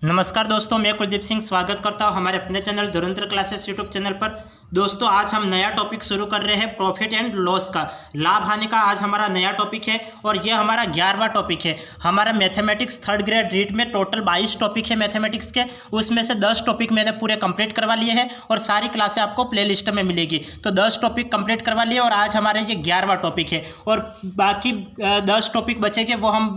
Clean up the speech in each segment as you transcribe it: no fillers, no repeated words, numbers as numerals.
नमस्कार दोस्तों, मैं कुलदीप सिंह स्वागत करता हूं हमारे अपने चैनल धुरंधर क्लासेस यूट्यूब चैनल पर। दोस्तों, आज हम नया टॉपिक शुरू कर रहे हैं प्रॉफिट एंड लॉस का, लाभ हानि का। आज हमारा नया टॉपिक है और यह हमारा 11वां टॉपिक है। हमारा मैथमेटिक्स थर्ड ग्रेड रीट में टोटल 22 टॉपिक है मैथमेटिक्स के, उसमें से 10 टॉपिक मैंने पूरे कंप्लीट करवा लिए हैं और सारी क्लासें आपको प्ले लिस्ट में मिलेगी। तो 10 टॉपिक कंप्लीट करवा लिए और आज हमारे ये 11वां टॉपिक है और बाकी 10 टॉपिक बचेंगे वो हम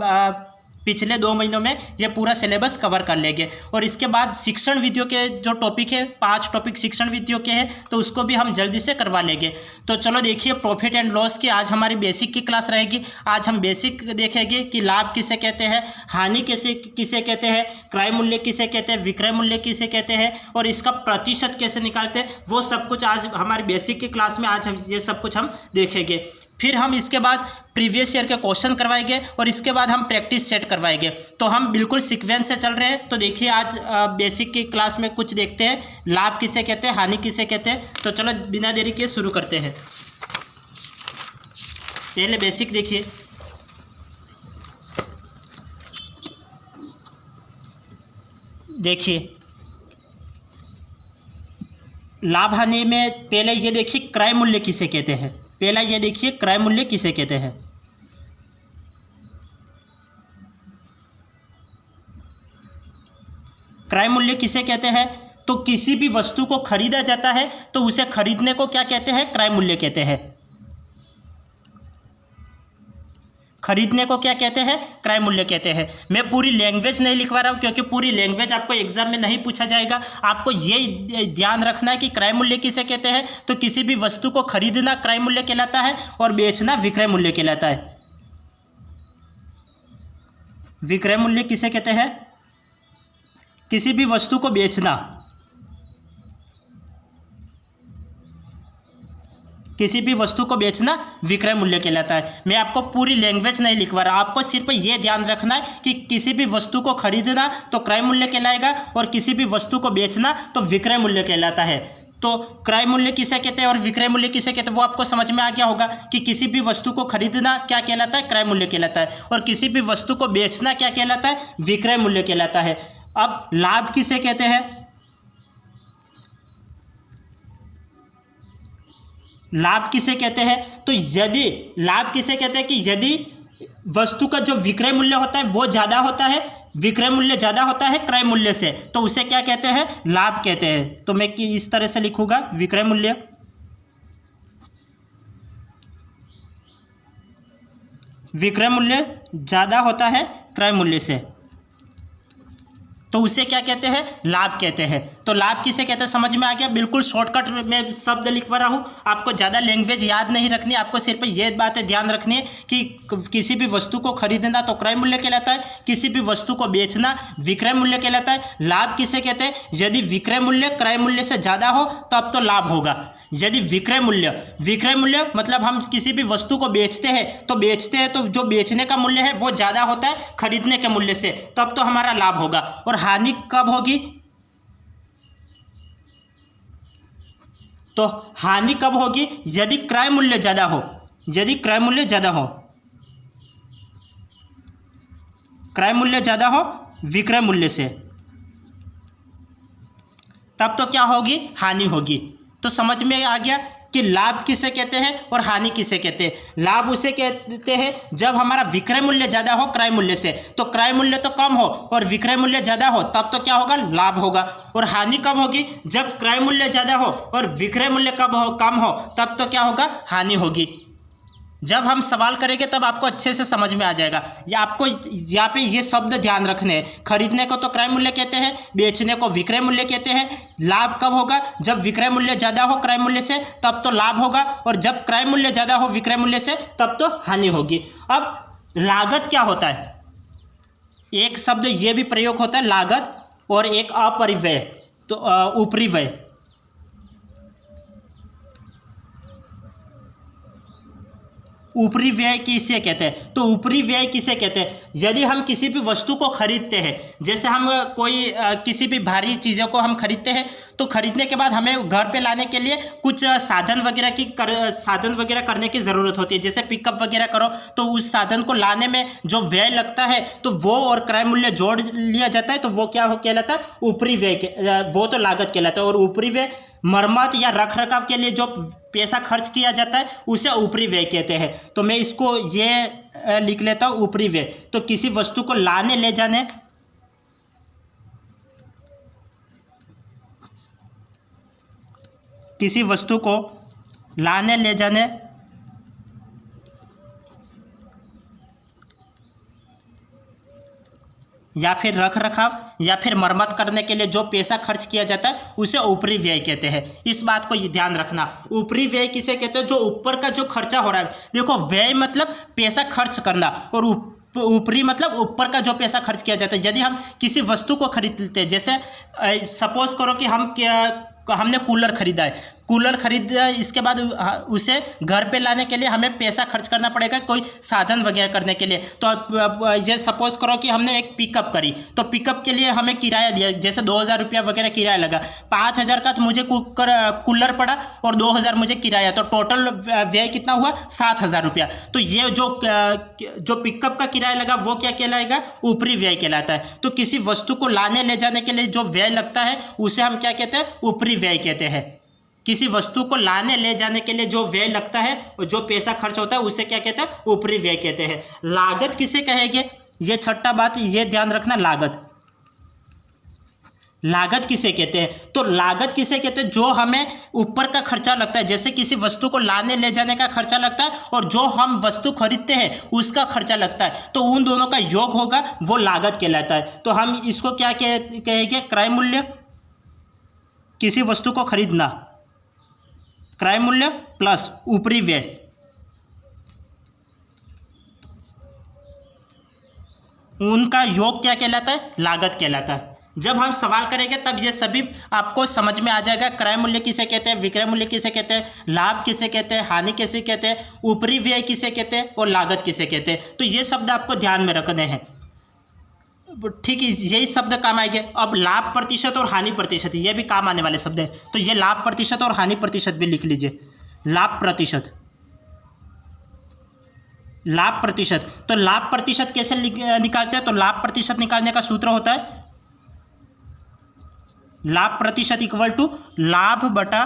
पिछले 2 महीनों में ये पूरा सिलेबस कवर कर लेंगे। और इसके बाद शिक्षण विधियों के जो टॉपिक है, 5 टॉपिक शिक्षण विधियों के हैं, तो उसको भी हम जल्दी से करवा लेंगे। तो चलो देखिए, प्रॉफिट एंड लॉस की आज हमारी बेसिक की क्लास रहेगी। आज हम बेसिक देखेंगे कि लाभ किसे कहते हैं, हानि किसे कहते हैं, क्रय मूल्य किसे कहते हैं, विक्रय मूल्य किसे कहते हैं और इसका प्रतिशत कैसे निकालते हैं, वो सब कुछ आज हमारी बेसिक की क्लास में आज हम ये सब कुछ हम देखेंगे। फिर हम इसके बाद प्रीवियस ईयर के क्वेश्चन करवाएंगे और इसके बाद हम प्रैक्टिस सेट करवाएंगे। तो हम बिल्कुल सीक्वेंस से चल रहे हैं। तो देखिए, आज बेसिक की क्लास में कुछ देखते हैं, लाभ किसे कहते हैं, हानि किसे कहते हैं। तो चलो बिना देरी के शुरू करते हैं। पहले बेसिक देखिए। देखिए, लाभ हानि में पहले ये देखिए क्रय मूल्य किसे कहते हैं। पहला ये देखिए क्रय मूल्य किसे कहते हैं। क्रय मूल्य किसे कहते हैं, तो किसी भी वस्तु को खरीदा जाता है तो उसे खरीदने को क्या कहते हैं, क्रय मूल्य कहते हैं। खरीदने को क्या कहते हैं, क्रय मूल्य कहते हैं। मैं पूरी लैंग्वेज नहीं लिखवा रहा हूँ क्योंकि पूरी लैंग्वेज आपको एग्जाम में नहीं पूछा जाएगा। आपको ये ध्यान रखना है कि क्रय मूल्य किसे कहते हैं, तो किसी भी वस्तु को खरीदना क्रय मूल्य कहलाता है और बेचना विक्रय मूल्य कहलाता है। विक्रय मूल्य किसे कहते हैं, किसी भी वस्तु को बेचना, किसी भी वस्तु को बेचना विक्रय मूल्य कहलाता है। मैं आपको पूरी लैंग्वेज नहीं लिखवा रहा, आपको सिर्फ ये ध्यान रखना है कि किसी भी वस्तु को खरीदना तो क्रय मूल्य कहलाएगा और किसी भी वस्तु को बेचना तो विक्रय मूल्य कहलाता है। तो क्रय मूल्य किसे कहते हैं और विक्रय मूल्य किसे कहते हैं वो आपको समझ में आ गया होगा कि किसी भी वस्तु को खरीदना क्या कहलाता है, क्रय मूल्य कहलाता है, और किसी भी वस्तु को बेचना क्या कहलाता है, विक्रय मूल्य कहलाता है। अब लाभ किसे कहते हैं, लाभ किसे कहते हैं, तो यदि लाभ किसे कहते हैं कि यदि वस्तु का जो विक्रय मूल्य होता है वो ज़्यादा होता है, विक्रय मूल्य ज़्यादा होता है क्रय मूल्य से, तो उसे क्या कहते हैं, लाभ कहते हैं। तो मैं इस तरह से लिखूंगा, विक्रय मूल्य, विक्रय मूल्य ज़्यादा होता है क्रय मूल्य से, तो उसे क्या कहते हैं, लाभ कहते हैं। तो लाभ किसे कहते हैं समझ में आ गया। बिल्कुल शॉर्टकट में शब्द लिखवा रहा हूँ, आपको ज़्यादा लैंग्वेज याद नहीं रखनी, आपको सिर्फ ये बातें ध्यान रखनी है कि किसी भी वस्तु को खरीदना तो क्रय मूल्य कहलाता है, किसी भी वस्तु को बेचना विक्रय मूल्य कहलाता है। लाभ किसे कहते हैं, यदि विक्रय मूल्य क्रय मूल्य से ज़्यादा हो तब तो लाभ होगा। यदि विक्रय मूल्य मतलब हम किसी भी वस्तु को बेचते हैं तो जो बेचने का मूल्य है वो ज़्यादा होता है खरीदने के मूल्य से, तब तो हमारा लाभ होगा। और हानि कब होगी, तो हानि कब होगी, यदि क्रय मूल्य ज़्यादा हो, यदि क्रय मूल्य ज़्यादा हो, क्रय मूल्य ज़्यादा हो विक्रय मूल्य से, तब तो क्या होगी, हानि होगी। तो समझ में आ गया कि लाभ किसे कहते हैं और हानि किसे कहते हैं। लाभ उसे कहते हैं जब हमारा विक्रय मूल्य ज़्यादा हो क्रय मूल्य से, तो क्रय मूल्य तो कम हो और विक्रय मूल्य ज़्यादा हो, तब तो क्या होगा, लाभ होगा। और हानि कब होगी, जब क्रय मूल्य ज़्यादा हो और विक्रय मूल्य कम हो, तब तो क्या होगा, हानि होगी। जब हम सवाल करेंगे तब आपको अच्छे से समझ में आ जाएगा। या आपको यहाँ पे ये शब्द ध्यान रखने हैं, खरीदने को तो क्रय मूल्य कहते हैं, बेचने को विक्रय मूल्य कहते हैं। लाभ कब होगा, जब विक्रय मूल्य ज़्यादा हो क्रय मूल्य से, तब तो लाभ होगा, और जब क्रय मूल्य ज़्यादा हो विक्रय मूल्य से, तब तो हानि होगी। अब लागत क्या होता है, एक शब्द ये भी प्रयोग होता है लागत, और एक अपरिव्यय, तो ऊपरी व्यय। ऊपरी व्यय किसे कहते हैं, तो ऊपरी व्यय किसे कहते हैं, यदि हम किसी भी वस्तु को खरीदते हैं, जैसे हम कोई किसी भी भारी चीज़ों को हम खरीदते हैं, तो खरीदने के बाद हमें घर पे लाने के लिए कुछ साधन वगैरह करने की ज़रूरत होती है, जैसे पिकअप वगैरह करो तो उस साधन को लाने में जो व्यय लगता है तो वो और क्रय मूल्य जोड़ लिया जाता है, तो वो क्या कहलाता है, ऊपरी व्यय, वो तो लागत कहलाता है। और ऊपरी व्यय मरम्मत या रख रखाव के लिए जो पैसा खर्च किया जाता है उसे ऊपरी व्यय कहते हैं। तो मैं इसको ये लिख लेता हूँ, ऊपरी व्यय। तो किसी वस्तु को लाने ले जाने, किसी वस्तु को लाने ले जाने या फिर रख रखाव या फिर मरम्मत करने के लिए जो पैसा खर्च किया जाता है उसे ऊपरी व्यय कहते हैं। इस बात को ध्यान रखना। ऊपरी व्यय किसे कहते हैं, जो ऊपर का जो खर्चा हो रहा है। देखो, व्यय मतलब पैसा खर्च करना और ऊपरी मतलब ऊपर का जो पैसा खर्च किया जाता है। यदि हम किसी वस्तु को खरीदते हैं, जैसे सपोज करो कि हमने कूलर खरीदा है, कूलर खरीदा, इसके बाद उसे घर पे लाने के लिए हमें पैसा खर्च करना पड़ेगा कोई साधन वगैरह करने के लिए। तो ये सपोज करो कि हमने एक पिकअप करी, तो पिकअप के लिए हमें किराया दिया, जैसे 2000 रुपया वगैरह किराया लगा, 5000 का तो मुझे कूलर पड़ा और 2000 मुझे किराया, तो टोटल व्यय कितना हुआ, 7000 रुपया। तो ये जो पिकअप का किराया लगा वो क्या कहलाएगा, ऊपरी व्यय कहलाता है। तो किसी वस्तु को लाने ले जाने के लिए जो व्यय लगता है उसे हम क्या कहते हैं, ऊपरी व्यय कहते हैं। किसी वस्तु को लाने ले जाने के लिए जो व्यय लगता है और जो पैसा खर्च होता है उसे क्या कहते हैं, ऊपरी व्यय कहते हैं। लागत किसे कहेंगे, ये छठा बात, ये ध्यान रखना। लागत किसे कहते हैं, तो लागत किसे कहते हैं, जो हमें ऊपर का खर्चा लगता है, जैसे किसी वस्तु को लाने ले जाने का खर्चा लगता है और जो हम वस्तु खरीदते हैं उसका खर्चा लगता है, तो उन दोनों का योग होगा, वो लागत कहलाता है। तो हम इसको क्या कहेंगे, क्रय मूल्य। किसी वस्तु को खरीदना, क्रय मूल्य प्लस ऊपरी व्यय, उनका योग क्या कहलाता है, लागत कहलाता है। जब हम सवाल करेंगे तब ये सभी आपको समझ में आ जाएगा। क्रय मूल्य किसे कहते हैं, विक्रय मूल्य किसे कहते हैं, लाभ किसे कहते हैं, हानि किसे कहते हैं, ऊपरी व्यय किसे कहते हैं और लागत किसे कहते हैं। तो ये शब्द आपको ध्यान में रखने हैं, ठीक है, यही शब्द काम आएंगे। अब लाभ प्रतिशत और हानि प्रतिशत, ये भी काम आने वाले शब्द है। तो ये लाभ प्रतिशत और हानि प्रतिशत भी लिख लीजिए। लाभ प्रतिशत, लाभ प्रतिशत, तो लाभ प्रतिशत कैसे निकालते हैं, तो लाभ प्रतिशत निकालने का सूत्र होता है लाभ प्रतिशत इक्वल टू लाभ बटा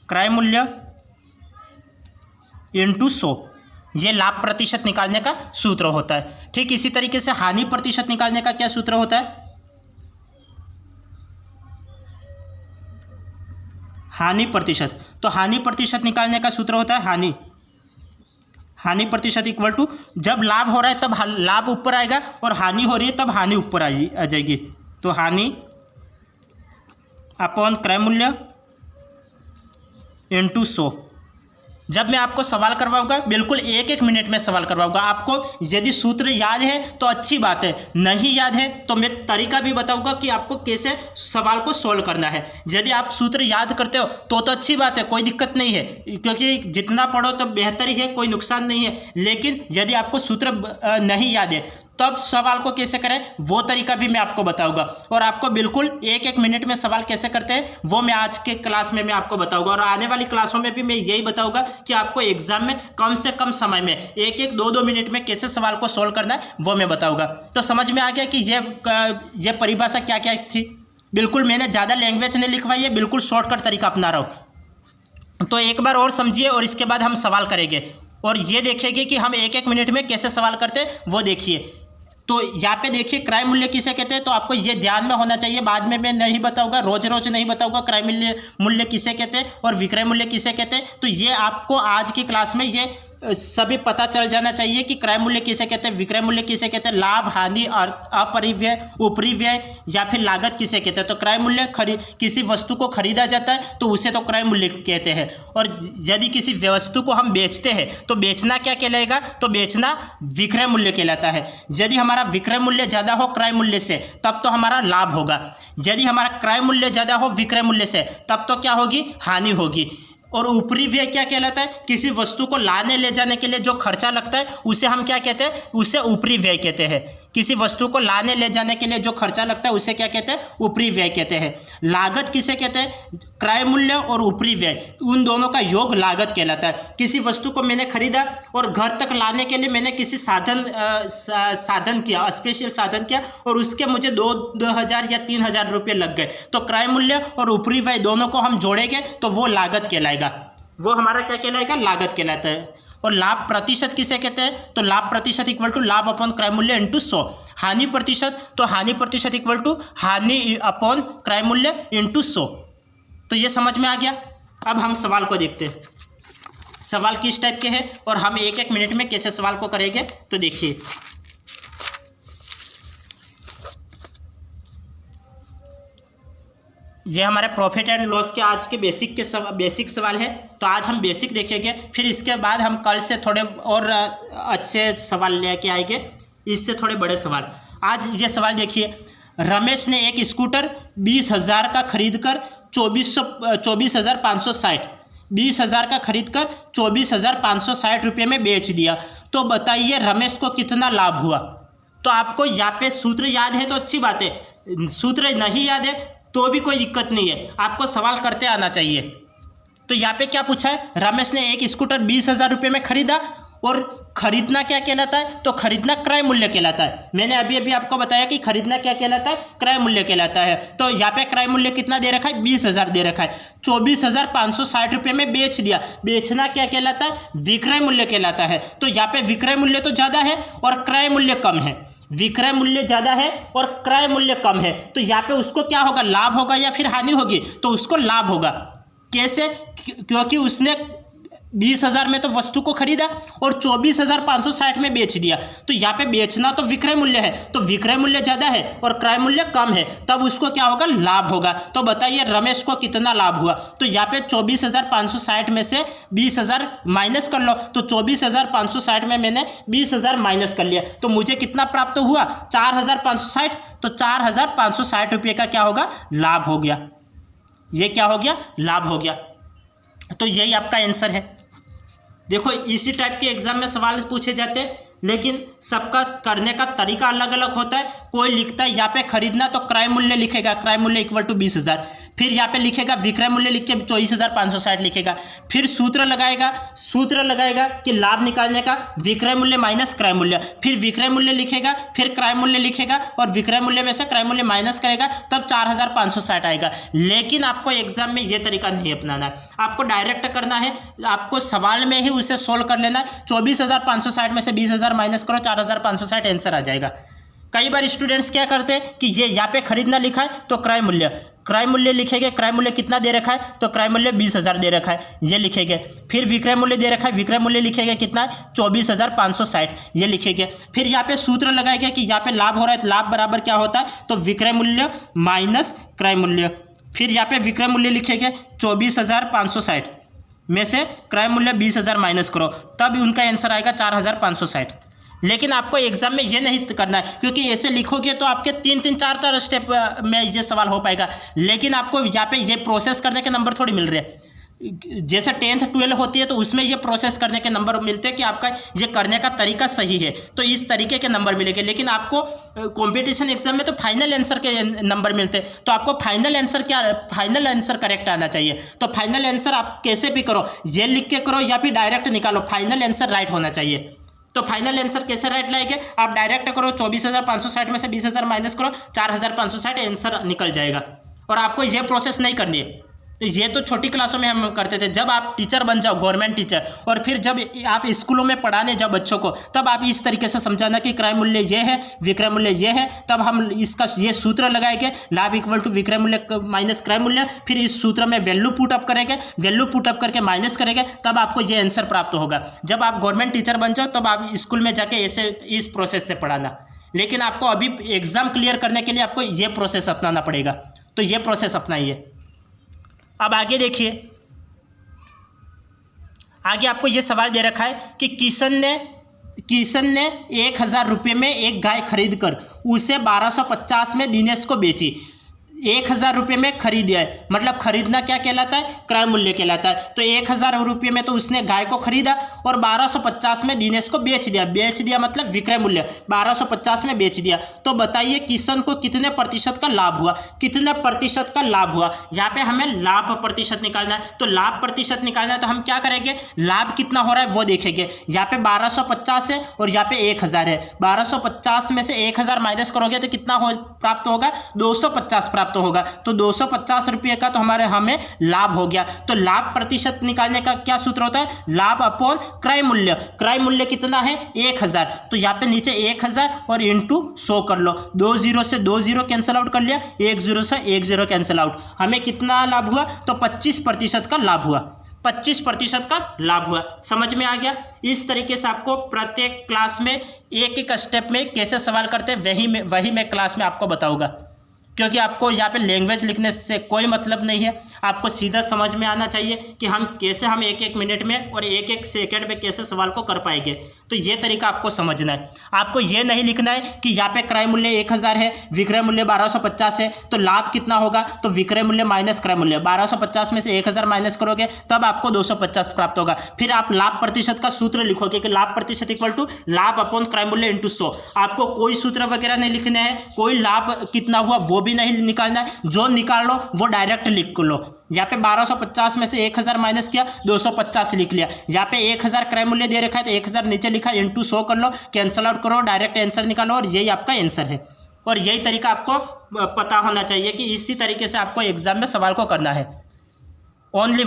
क्रय मूल्य इंटू 100। ये लाभ प्रतिशत निकालने का सूत्र होता है। ठीक इसी तरीके से हानि प्रतिशत निकालने का क्या सूत्र होता है, हानि प्रतिशत। तो हानि प्रतिशत निकालने का सूत्र होता है हानि प्रतिशत इक्वल टू, जब लाभ हो रहा है तब लाभ ऊपर आएगा और हानि हो रही है तब हानि ऊपर आ जाएगी। तो हानि अपॉन क्रय मूल्य इंटू 100। जब मैं आपको सवाल करवाऊंगा, बिल्कुल 1-1 मिनट में सवाल करवाऊंगा। आपको यदि सूत्र याद है तो अच्छी बात है, नहीं याद है तो मैं तरीका भी बताऊंगा कि आपको कैसे सवाल को सोल्व करना है। यदि आप सूत्र याद करते हो तो अच्छी बात है, कोई दिक्कत नहीं है, क्योंकि जितना पढ़ो तो बेहतर ही है, कोई नुकसान नहीं है। लेकिन यदि आपको सूत्र नहीं याद है तब सवाल को कैसे करें वो तरीका भी मैं आपको बताऊंगा। और आपको बिल्कुल 1-1 मिनट में सवाल कैसे करते हैं वो मैं आज के क्लास में मैं आपको बताऊंगा। और आने वाली क्लासों में भी मैं यही बताऊंगा कि आपको एग्जाम में कम से कम समय में 1-1, 2-2 मिनट में कैसे सवाल को सोल्व करना है वो मैं बताऊंगा। तो समझ में आ गया कि ये परिभाषा क्या क्या थी। बिल्कुल मैंने ज़्यादा लैंग्वेज नहीं लिखवाई है, बिल्कुल शॉर्टकट तरीका अपना रहा हूँ। तो एक बार और समझिए और इसके बाद हम सवाल करेंगे और ये देखिएगा कि हम 1-1 मिनट में कैसे सवाल करते हैं वो देखिए। तो यहाँ पे देखिए क्रय मूल्य किसे कहते हैं, तो आपको ये ध्यान में होना चाहिए। बाद में मैं नहीं बताऊंगा, रोज रोज नहीं बताऊंगा क्रय मूल्य किसे कहते हैं और विक्रय मूल्य किसे कहते हैं। तो ये आपको आज की क्लास में ये सभी पता चल जाना चाहिए कि क्रय मूल्य किसे कहते हैं, विक्रय मूल्य किसे कहते हैं, लाभ हानि और अपरिव्यय ऊपरी व्यय या फिर लागत किसे कहते हैं। तो क्रय मूल्य किसी वस्तु को खरीदा जाता है तो उसे तो क्रय मूल्य कहते हैं। और यदि किसी वस्तु को हम बेचते हैं तो बेचना क्या कहलाएगा, तो बेचना विक्रय मूल्य कहलाता है। यदि हमारा विक्रय मूल्य ज़्यादा हो क्रय मूल्य से तब तो हमारा लाभ होगा, यदि हमारा क्रय मूल्य ज़्यादा हो विक्रय मूल्य से तब तो क्या होगी, हानि होगी। और ऊपरी व्यय क्या कहलाता है, किसी वस्तु को लाने ले जाने के लिए जो खर्चा लगता है उसे हम क्या कहते हैं, उसे ऊपरी व्यय कहते हैं। किसी वस्तु को लाने ले जाने के लिए जो खर्चा लगता है उसे क्या कहते हैं, ऊपरी व्यय कहते हैं। लागत किसे कहते हैं, क्रय मूल्य और ऊपरी व्यय, उन दोनों का योग लागत कहलाता है। किसी वस्तु को मैंने खरीदा और घर तक लाने के लिए मैंने किसी साधन किया, स्पेशल साधन किया, और उसके मुझे 2,000 या 3,000 रुपये लग गए, तो क्रय मूल्य और ऊपरी व्यय दोनों को हम जोड़ेंगे तो वो लागत कहलाएगा, वो हमारा क्या कहलाएगा, लागत कहलाता है। और लाभ प्रतिशत किसे कहते हैं, तो लाभ प्रतिशत इक्वल टू लाभ अपॉन क्रय मूल्य इंटू 100। हानि प्रतिशत, तो हानि प्रतिशत इक्वल टू हानि अपॉन क्रय मूल्य इंटू 100। तो ये समझ में आ गया। अब हम सवाल को देखते हैं, सवाल किस टाइप के हैं और हम एक एक मिनट में कैसे सवाल को करेंगे। तो देखिए, ये हमारे प्रॉफिट एंड लॉस के आज के बेसिक सवाल है। तो आज हम बेसिक देखेंगे, फिर इसके बाद हम कल से थोड़े और अच्छे सवाल लेके आएंगे, इससे थोड़े बड़े सवाल। आज ये सवाल देखिए, रमेश ने एक स्कूटर 20,000 का खरीद कर 20,560 का खरीद कर 24,560 रुपये में बेच दिया। तो बताइए रमेश को कितना लाभ हुआ। तो आपको यहाँ पे सूत्र याद है तो अच्छी बात है, सूत्र नहीं याद है तो भी कोई दिक्कत नहीं है, आपको सवाल करते आना चाहिए। तो यहाँ पे क्या पूछा है, रमेश ने एक स्कूटर 20,000 रुपये में खरीदा, और खरीदना क्या कहलाता है, तो खरीदना क्रय मूल्य कहलाता है। मैंने अभी आपको बताया कि खरीदना क्या कहलाता है, क्रय मूल्य कहलाता है। तो यहाँ पे क्रय मूल्य कितना दे रखा है, 20,000 दे रखा है, 24,560 रुपये में बेच दिया। बेचना क्या कहलाता है, विक्रय मूल्य कहलाता है। तो यहाँ पे विक्रय मूल्य तो ज़्यादा है और क्रय मूल्य कम है, विक्रय मूल्य ज़्यादा है और क्रय मूल्य कम है। तो यहाँ पे उसको क्या होगा, लाभ होगा या फिर हानि होगी, तो उसको लाभ होगा। कैसे, क्योंकि उसने 20,000 में तो वस्तु को खरीदा और 24,560 में बेच दिया। तो यहाँ पे बेचना तो विक्रय मूल्य है, तो विक्रय मूल्य ज़्यादा है और क्रय मूल्य कम है, तब उसको क्या होगा, लाभ होगा। तो बताइए रमेश को कितना लाभ हुआ। तो यहाँ पे 24,560 में से 20,000 माइनस कर लो, तो 24,560 में मैंने 20,000 माइनस कर लिया, तो मुझे कितना प्राप्त हुआ, 4,560। तो 4,560 रुपये का क्या होगा, लाभ हो गया। ये क्या हो गया, लाभ हो गया। तो यही आपका आंसर है। देखो, इसी टाइप के एग्जाम में सवाल पूछे जाते हैं, लेकिन सबका करने का तरीका अलग अलग होता है। कोई लिखता है यहाँ पे खरीदना तो क्रय मूल्य लिखेगा, क्रय मूल्य इक्वल टू 20,000, फिर यहाँ पे लिखेगा विक्रय मूल्य लिख के 24,560 लिखेगा, फिर सूत्र लगाएगा कि लाभ निकालने का विक्रय मूल्य माइनस क्रय मूल्य, फिर विक्रय मूल्य लिखेगा, फिर क्रय मूल्य लिखेगा और विक्रय मूल्य में से क्रय मूल्य माइनस करेगा, तब 4,560 आएगा। लेकिन आपको एग्जाम में ये तरीका नहीं अपनाना है, आपको डायरेक्ट करना है, आपको सवाल में ही उसे सोल्व कर लेना है। 24,560 में से 20,000 माइनस करो, 4,560 आंसर आ जाएगा। कई बार स्टूडेंट्स क्या करते हैं कि ये यहाँ पे खरीदना लिखा है तो क्रय मूल्य लिखेंगे, क्रय मूल्य कितना दे रखा है, तो क्रय मूल्य 20,000 दे रखा है, ये लिखेंगे। फिर विक्रय मूल्य दे रखा है, विक्रय मूल्य लिखेंगे कितना है, 24,560, ये लिखेंगे। फिर यहाँ पे सूत्र लगाएंगे कि यहाँ पे लाभ हो रहा है, तो लाभ बराबर क्या होता है, तो विक्रय मूल्य माइनस क्रय मूल्य। फिर यहाँ पे विक्रय मूल्य लिखेंगे 24,560 में से क्रय मूल्य 20,000 माइनस करो, तब उनका आंसर आएगा 4,560। लेकिन आपको एग्जाम में ये नहीं करना है, क्योंकि ऐसे लिखोगे तो आपके 3-4 स्टेप में ये सवाल हो पाएगा। लेकिन आपको यहाँ पे ये प्रोसेस करने के नंबर थोड़ी मिल रहे हैं। जैसे 10th 12 होती है तो उसमें ये प्रोसेस करने के नंबर मिलते हैं कि आपका ये करने का तरीका सही है, तो इस तरीके के नंबर मिलेंगे। लेकिन आपको कंपटीशन एग्जाम में तो फाइनल आंसर के नंबर मिलते हैं, तो आपको फाइनल आंसर करेक्ट आना चाहिए। तो फाइनल आंसर आप कैसे भी करो, ये लिख के करो या फिर डायरेक्ट निकालो, फाइनल आंसर राइट होना चाहिए। तो फाइनल आंसर कैसे राइट लाएंगे, आप डायरेक्ट करो, 24,560 में से 20,000 माइनस करो, 4,560 आंसर निकल जाएगा। और आपको ये प्रोसेस नहीं करनी है। तो ये तो छोटी क्लासों में हम करते थे, जब आप टीचर बन जाओ, गवर्नमेंट टीचर, और फिर जब आप स्कूलों में पढ़ाने जाओ बच्चों को, तब आप इस तरीके से समझाना कि क्रय मूल्य ये है, विक्रय मूल्य ये है, तब हम इसका ये सूत्र लगाएंगे, लाभ इक्वल टू विक्रय मूल्य माइनस क्रय मूल्य, फिर इस सूत्र में वैल्यू पुटअप करेंगे, वैल्यू पुटअप करके माइनस करेंगे, तब आपको ये आंसर प्राप्त होगा। जब आप गवर्नमेंट टीचर बन जाओ तब आप स्कूल में जाके ऐसे इस प्रोसेस से पढ़ाना। लेकिन आपको अभी एग्जाम क्लियर करने के लिए आपको ये प्रोसेस अपनाना पड़ेगा, तो ये प्रोसेस अपनाइए। अब आगे देखिए, आगे आपको ये सवाल दे रखा है कि किशन ने 1,000 रुपये में एक गाय खरीद कर उसे 1250 में दिनेश को बेची। 1000 रुपये में खरीद दिया है, मतलब खरीदना क्या कहलाता है, क्रय मूल्य कहलाता है। तो 1000 रुपये में तो उसने गाय को खरीदा और 1250 में दिनेश को बेच दिया मतलब विक्रय मूल्य 1250 में बेच दिया। तो बताइए किशन को कितने प्रतिशत का लाभ हुआ, कितने प्रतिशत का लाभ हुआ। यहाँ पे हमें लाभ प्रतिशत निकालना है। तो लाभ प्रतिशत निकालना है तो हम क्या करेंगे, लाभ कितना हो रहा है वो देखेंगे। यहाँ पे 1250 है और यहाँ पे 1000 है। 1250 में से 1000 माइनस करोगे तो कितना प्राप्त होगा, 250 प्राप्त होगा। तो 250 रुपये का तो हमें लाभ हो गया। तो लाभ प्रतिशत निकालने का क्या सूत्र होता है, लाभ अपॉन क्रय मूल्य। क्रय मूल्य कितना है, 1000। तो यहाँ पे नीचे 1000 और इंटू 100 कर लो। 2 0 से 2 0 कैंसिल आउट कर लिया, 1 0 से 1 0 कैंसिल आउट। हमें कितना लाभ हुआ, तो 25% का लाभ हुआ, 25% का लाभ हुआ। समझ में आ गया। इस तरीके से आपको प्रत्येक क्लास में एक एक स्टेप में कैसे सवाल करते हैं वही मैं क्लास में आपको बताऊंगा, क्योंकि आपको यहाँ पे लैंग्वेज लिखने से कोई मतलब नहीं है। आपको सीधा समझ में आना चाहिए कि हम कैसे एक एक मिनट में और एक एक सेकंड में कैसे सवाल को कर पाएंगे। तो ये तरीका आपको समझना है। आपको ये नहीं लिखना है कि यहाँ पे क्रय मूल्य 1000 है, विक्रय मूल्य 1250 है, तो लाभ कितना होगा, तो विक्रय मूल्य माइनस क्रय मूल्य 1250 में से 1000 माइनस करोगे तब आपको 250 प्राप्त होगा। फिर आप लाभ प्रतिशत का सूत्र लिखोगे कि लाभ प्रतिशत इक्वल टू लाभ अपॉन क्रय मूल्य इंटू 100। आपको कोई सूत्र वगैरह नहीं लिखने हैं, कोई लाभ कितना हुआ वो भी नहीं निकालना है। जो निकाल लो वो डायरेक्ट लिख लो। यहाँ पे 1250 में से 1000 माइनस किया, 250 लिख लिया। यहाँ पे 1000 क्रय मूल्य दे रखा है तो 1000 नीचे लिखा, इंटू 100 कर लो, कैंसल आउट करो, डायरेक्ट आंसर निकालो और यही आपका आंसर है। और यही तरीका आपको पता होना चाहिए कि इसी तरीके से आपको एग्जाम में सवाल को करना है, ओनली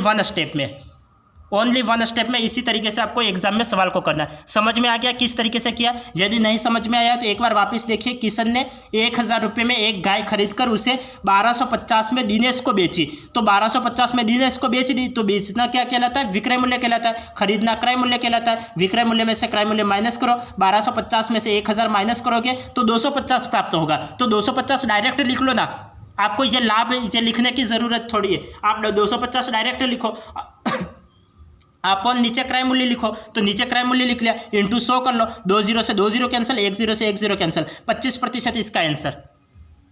वन स्टेप में इसी तरीके से आपको एग्जाम में सवाल को करना है। समझ में आ गया किस तरीके से किया। यदि नहीं समझ में आया तो एक बार वापस देखिए। किशन ने 1000 रुपये में एक गाय खरीदकर उसे 1250 में दिनेश को बेची। तो 1250 में दिनेश को बेच दी, तो बेचना क्या कहलाता है, विक्रय मूल्य कहलाता है। खरीदना क्रय मूल्य कहलाता है। विक्रय मूल्य में से क्रय मूल्य माइनस करो, 1250 में से 1000 माइनस करोगे तो 250 प्राप्त होगा। तो 250 डायरेक्ट लिख लो ना, आपको ये लाभ ये लिखने की ज़रूरत थोड़ी है। आप 250 डायरेक्ट लिखो, अपन नीचे क्रय मूल्य लिखो, तो नीचे क्रय मूल्य लिख लिया, इंटू 100 कर लो। 2 0 से 2 0 कैंसिल, 1 0 से 1 0 कैंसिल, 25% इसका आंसर।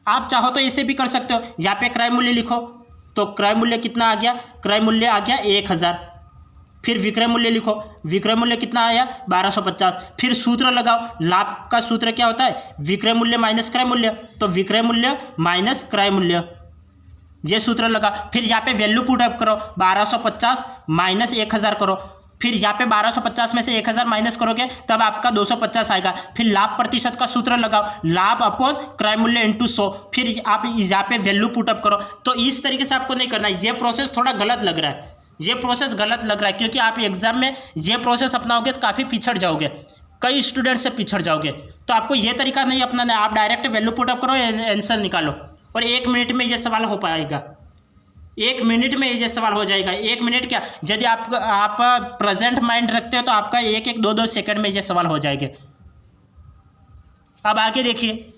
आप चाहो तो इसे भी कर सकते हो। यहाँ पे क्रय मूल्य लिखो, तो क्रय मूल्य कितना आ गया, क्रय मूल्य आ गया 1000। फिर विक्रय मूल्य लिखो, विक्रय मूल्य कितना आया, 1250। फिर सूत्र लगाओ, लाभ का सूत्र क्या होता है, विक्रय मूल्य माइनस क्रय मूल्य। तो विक्रय मूल्य माइनस क्रय मूल्य, ये सूत्र लगा। फिर यहाँ पे वैल्यू पुट अप करो, 1250 माइनस 1000 करो। फिर यहाँ पे 1250 में से 1000 माइनस करोगे तब आपका 250 आएगा। फिर लाभ प्रतिशत का सूत्र लगाओ, लाभ अपॉन क्रय मूल्य इंटू 100। फिर आप यहाँ पे वैल्यू पुट अप करो। तो इस तरीके से आपको नहीं करना है। ये प्रोसेस थोड़ा गलत लग रहा है, क्योंकि आप एग्जाम में ये प्रोसेस अपनाओगे तो काफ़ी पिछड़ जाओगे, कई स्टूडेंट से पिछड़ जाओगे। तो आपको ये तरीका नहीं अपनाना है। आप डायरेक्ट वैल्यू पुट अप करो, आंसर निकालो और 1 मिनट में ये सवाल हो पाएगा। 1 मिनट में ये सवाल हो जाएगा। 1 मिनट क्या, यदि आप प्रेजेंट माइंड रखते हो तो आपका 1 2 सेकंड में ये सवाल हो जाएंगे। अब आगे देखिए,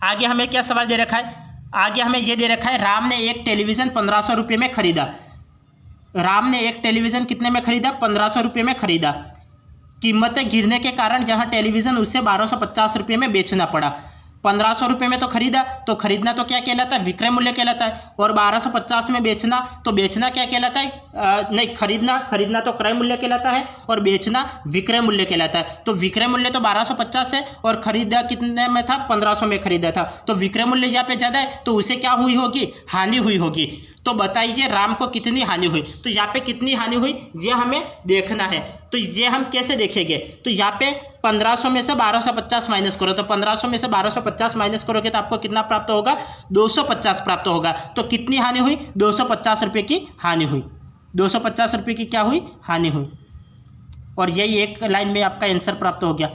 आगे हमें क्या सवाल दे रखा है। आगे हमें ये दे रखा है, राम ने एक टेलीविज़न 1500 रुपये में खरीदा। राम ने एक टेलीविज़न कितने में खरीदा, 1500 रुपये में खरीदा। कीमतें गिरने के कारण यह टेलीविज़न उसे 1250 रुपये में बेचना पड़ा। 1500 रुपये में तो खरीदा, तो खरीदना तो क्या कहलाता है, विक्रय मूल्य कहलाता है। और 1250 में बेचना, तो बेचना क्या कहलाता है, नहीं खरीदना तो क्रय मूल्य कहलाता है और बेचना विक्रय मूल्य कहलाता है। तो विक्रय मूल्य तो 1250 है और खरीदा कितने में था, 1500 में खरीदा था। तो विक्रय मूल्य यहाँ पे ज़्यादा है तो उसे क्या हुई होगी, हानि हुई होगी। तो बताइए राम को कितनी हानि हुई। तो यहाँ पे कितनी हानि हुई ये हमें देखना है। तो ये हम कैसे देखेंगे, तो यहाँ पे 1500 में से 1250 माइनस करो। तो 1500 में से 1250 माइनस करोगे तो आपको कितना प्राप्त होगा, 250 प्राप्त होगा। तो कितनी हानि हुई, 250 रुपये की हानि हुई। 250 रुपये की क्या हुई, हानि हुई। और यही एक लाइन में आपका आंसर प्राप्त हो गया,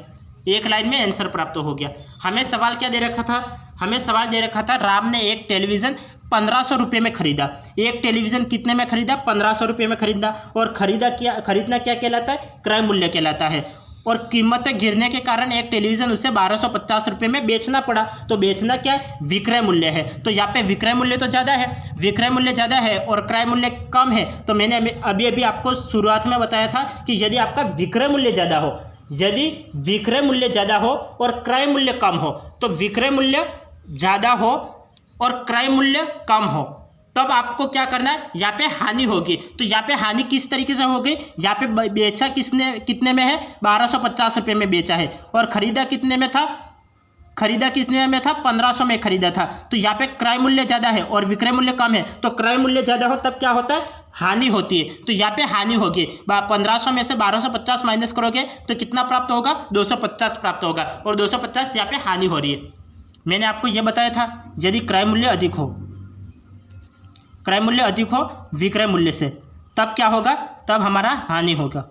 एक लाइन में आंसर प्राप्त हो गया। हमें सवाल क्या दे रखा था, हमें सवाल दे रखा था राम ने एक टेलीविज़न 1500 रुपये में खरीदा। एक टेलीविज़न कितने में खरीदा, 1500 रुपये में खरीदा। और खरीदना क्या कहलाता है, क्रय मूल्य कहलाता है। और कीमतें गिरने के कारण एक टेलीविज़न उसे 1250 रुपये में बेचना पड़ा। तो बेचना क्या है, विक्रय मूल्य है। तो यहाँ पे विक्रय मूल्य तो ज़्यादा है, विक्रय मूल्य ज़्यादा है और क्रय मूल्य कम है। तो मैंने अभी आपको शुरुआत में बताया था कि यदि आपका विक्रय मूल्य ज़्यादा हो, यदि विक्रय मूल्य ज़्यादा हो और क्रय मूल्य कम हो, तो विक्रय मूल्य ज़्यादा हो और क्रय मूल्य कम हो, तब आपको क्या करना है, यहाँ पे हानि होगी। तो यहाँ पे हानि किस तरीके से होगी, यहाँ पे बेचा कितने में है, 1250 रुपये में बेचा है, और खरीदा कितने में था, 1500 में खरीदा था। तो यहाँ पे क्रय मूल्य ज़्यादा है और विक्रय मूल्य कम है, तो क्रय मूल्य ज़्यादा हो तब क्या होता है, हानि होती है। तो यहाँ पे हानि होगी, 1500 में से 1250 माइनस करोगे तो कितना प्राप्त होगा, 250 प्राप्त होगा, और 250 यहाँ पे हानि हो रही है। मैंने आपको ये बताया था, यदि क्रय मूल्य अधिक हो विक्रय मूल्य से, तब क्या होगा, तब हमारा हानि होगा।